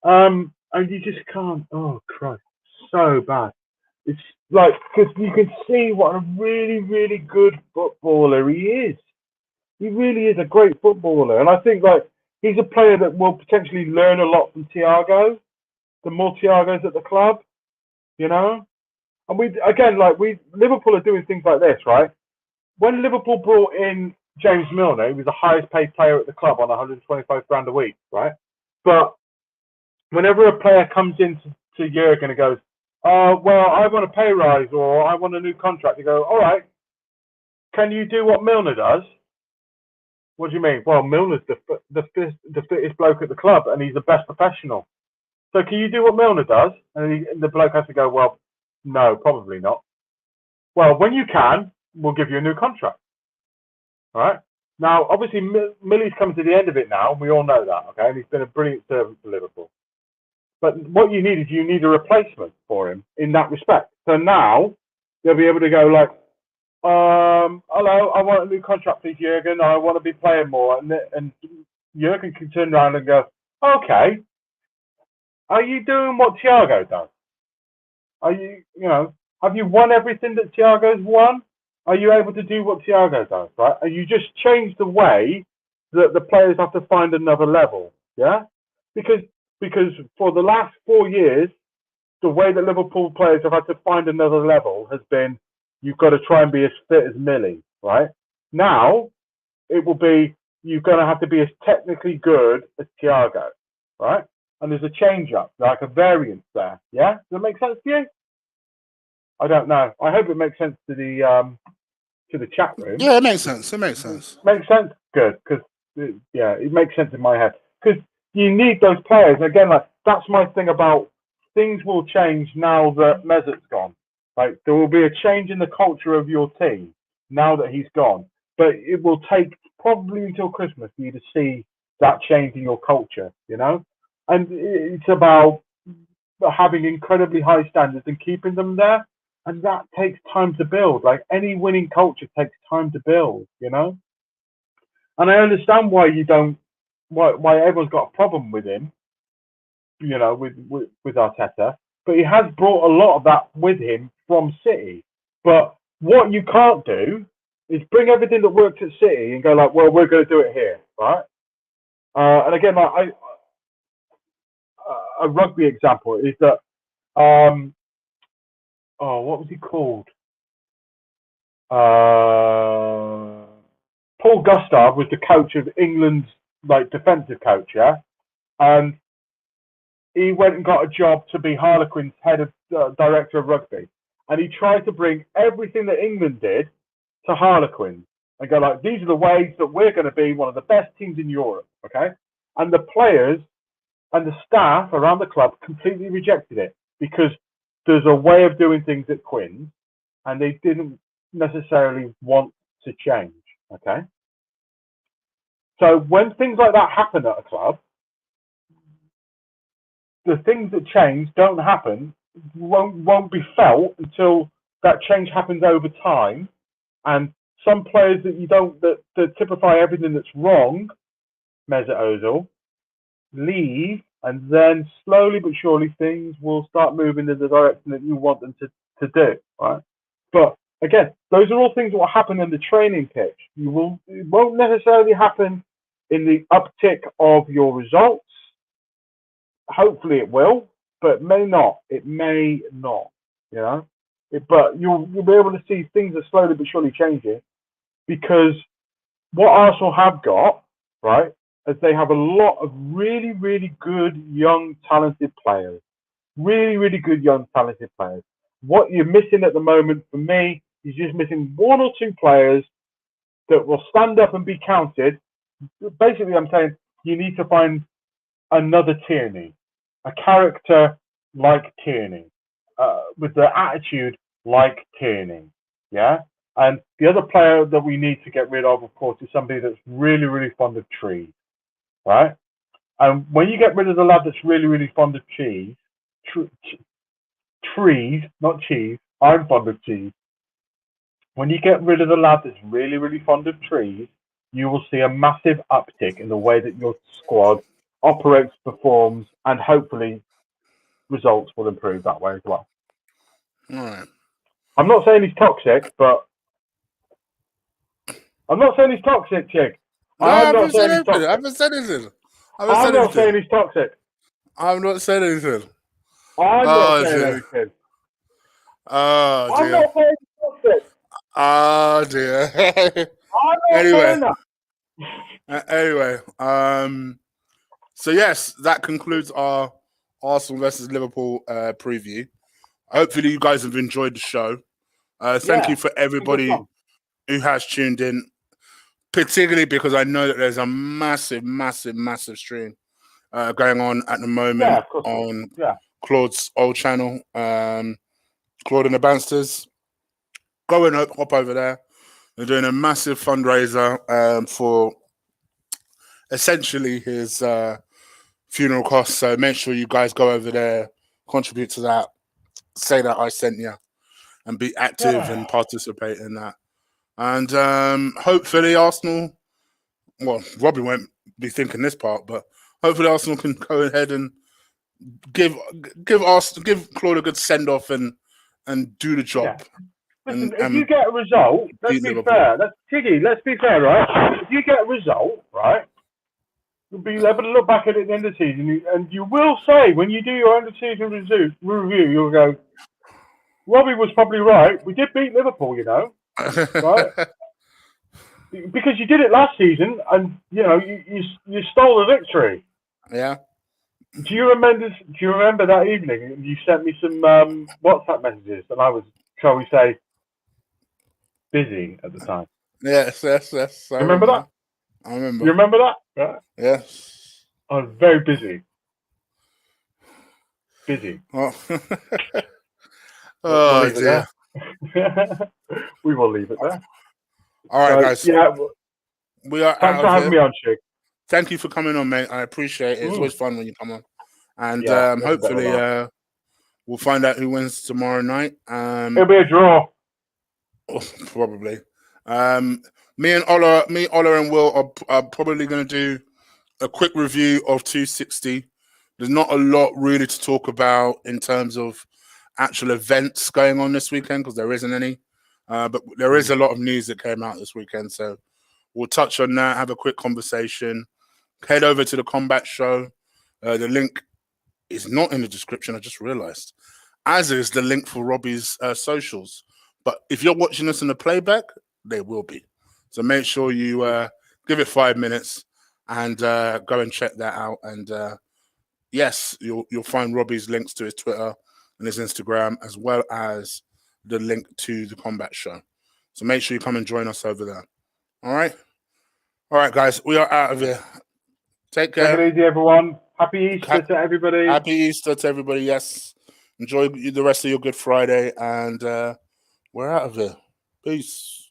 And you just can't. Oh Christ, so bad. It's like because you can see what a really, really good footballer he is. He really is a great footballer, and I think like he's a player that will potentially learn a lot from Thiago. The more Thiago's at the club, you know. And Liverpool are doing things like this, right? When Liverpool brought in James Milner, he was the highest paid player at the club on 125 grand a week, right? But whenever a player comes into Jurgen and goes, well, I want a pay rise or I want a new contract, you go, all right, can you do what Milner does? What do you mean? Well, Milner's the fittest bloke at the club and he's the best professional. So can you do what Milner does? And the bloke has to go, well, no, probably not. Well, when you can, we'll give you a new contract. All right? Now, obviously, Millie's coming to the end of it now, and we all know that, okay? And he's been a brilliant servant to Liverpool. But what you need is a replacement for him in that respect. So now, they'll be able to go like, hello, I want a new contract, please, Jurgen. I want to be playing more. And Jurgen can turn around and go, okay, are you doing what Thiago does? Are you, have you won everything that Thiago's won? Are you able to do what Thiago does, right? And you just change the way that the players have to find another level, yeah? Because for the last 4 years, the way that Liverpool players have had to find another level has been, you've got to try and be as fit as Millie, right? Now, it will be, you're going to have to be as technically good as Thiago, right? And there's a change-up, like a variance there, yeah? Does that make sense to you? I don't know. I hope it makes sense to the chat room. Yeah, it makes sense. It makes sense. Makes sense? Good, because, it makes sense in my head. Because you need those players. Again, like, that's my thing about things will change now that Mesut's gone. Like, there will be a change in the culture of your team now that he's gone. But it will take probably until Christmas for you to see that change in your culture, And it's about having incredibly high standards and keeping them there. And that takes time to build. Like any winning culture takes time to build, you know? And I understand why why everyone's got a problem with him, you know, with Arteta. But he has brought a lot of that with him from City. But what you can't do is bring everything that worked at City and go like, well, we're going to do it here, right? And again, like a rugby example is that, what was he called? Paul Gustav was the coach of England's like defensive coach, yeah, and he went and got a job to be Harlequin's head of director of rugby, and he tried to bring everything that England did to Harlequin and go like, these are the ways that we're going to be one of the best teams in Europe, okay? And the players and the staff around the club completely rejected it because there's a way of doing things at Quinn, and they didn't necessarily want to change, okay? So when things like that happen at a club, the things that change don't happen, won't be felt until that change happens over time. And some players that typify everything that's wrong, Mesut Ozil, leave, and then slowly but surely things will start moving in the direction that you want them to do, right? But again, those are all things that will happen in the training pitch. It won't necessarily happen in the uptick of your results. Hopefully it will, but it may not. It may not, you know. But you'll be able to see things are slowly but surely changing, because what Arsenal have got, right, is they have a lot of really, really good young talented players. Really, really good young talented players. What you're missing at the moment for me is just missing one or two players that will stand up and be counted. Basically, I'm saying you need to find another Tierney, a character like Tierney, with the attitude like Tierney, yeah? And the other player that we need to get rid of course, is somebody that's really, really fond of trees, right? And when you get rid of the lad that's really, really fond of trees, not cheese, I'm fond of cheese. When you get rid of the lad that's really, really fond of trees, you will see a massive uptick in the way that your squad operates, performs, and hopefully results will improve that way as well. All right. I'm not saying he's toxic, but I'm not saying he's toxic, Chig. No, I haven't said anything. I haven't said anything. I'm not saying he's toxic. I've not said anything. I'm not saying anything. Oh, dear. I'm not saying he's toxic. Oh, dear. I'm not saying that. Anyway, so yes, that concludes our Arsenal versus Liverpool preview. Hopefully you guys have enjoyed the show. Thank you for everybody who has tuned in, particularly because I know that there's a massive stream going on at the moment on Claude's old channel, Claude and the Bansters. Go and hop over there. They're doing a massive fundraiser for essentially his funeral costs. So make sure you guys go over there, contribute to that, say that I sent you, and be active and participate in that. And hopefully Arsenal, well, Robbie won't be thinking this part, but hopefully Arsenal can go ahead and give Claude a good send off and do the job. Yeah. Listen, if you get a result, let's be fair. Let's be fair, right? If you get a result, right, you'll be able to look back at it at the end of the season, and you will say, when you do your end of season review, you'll go, Robbie was probably right. We did beat Liverpool, you know, right? Because you did it last season, and you know you stole the victory. Yeah. Do you remember that evening? You sent me some WhatsApp messages, and I was, shall we say, busy at the time. Yes. I remember that? I remember. You remember that? Right? Yes. I was very busy. Oh, we'll dear. We will leave it there. All right, guys. Yeah. We are Thanks for having me on, Chig. Thank you for coming on, mate. I appreciate it. It's always fun when you come on. And We'll find out who wins tomorrow night. It'll be a draw. Probably. Me, Ola, and Will are probably going to do a quick review of 260. There's not a lot really to talk about in terms of actual events going on this weekend because there isn't any. But there is a lot of news that came out this weekend. So we'll touch on that, have a quick conversation, head over to the Combat Show. The link is not in the description, I just realized, as is the link for Robbie's socials. But if you're watching this in the playback, they will be. So make sure you give it 5 minutes and go and check that out. And yes, you'll find Robbie's links to his Twitter and his Instagram, as well as the link to the Combat Show. So make sure you come and join us over there. All right? All right, guys, we are out of here. Take care. Take it easy, everyone. Happy Easter to everybody. Happy Easter to everybody, yes. Enjoy the rest of your Good Friday, and we're out of here. Peace.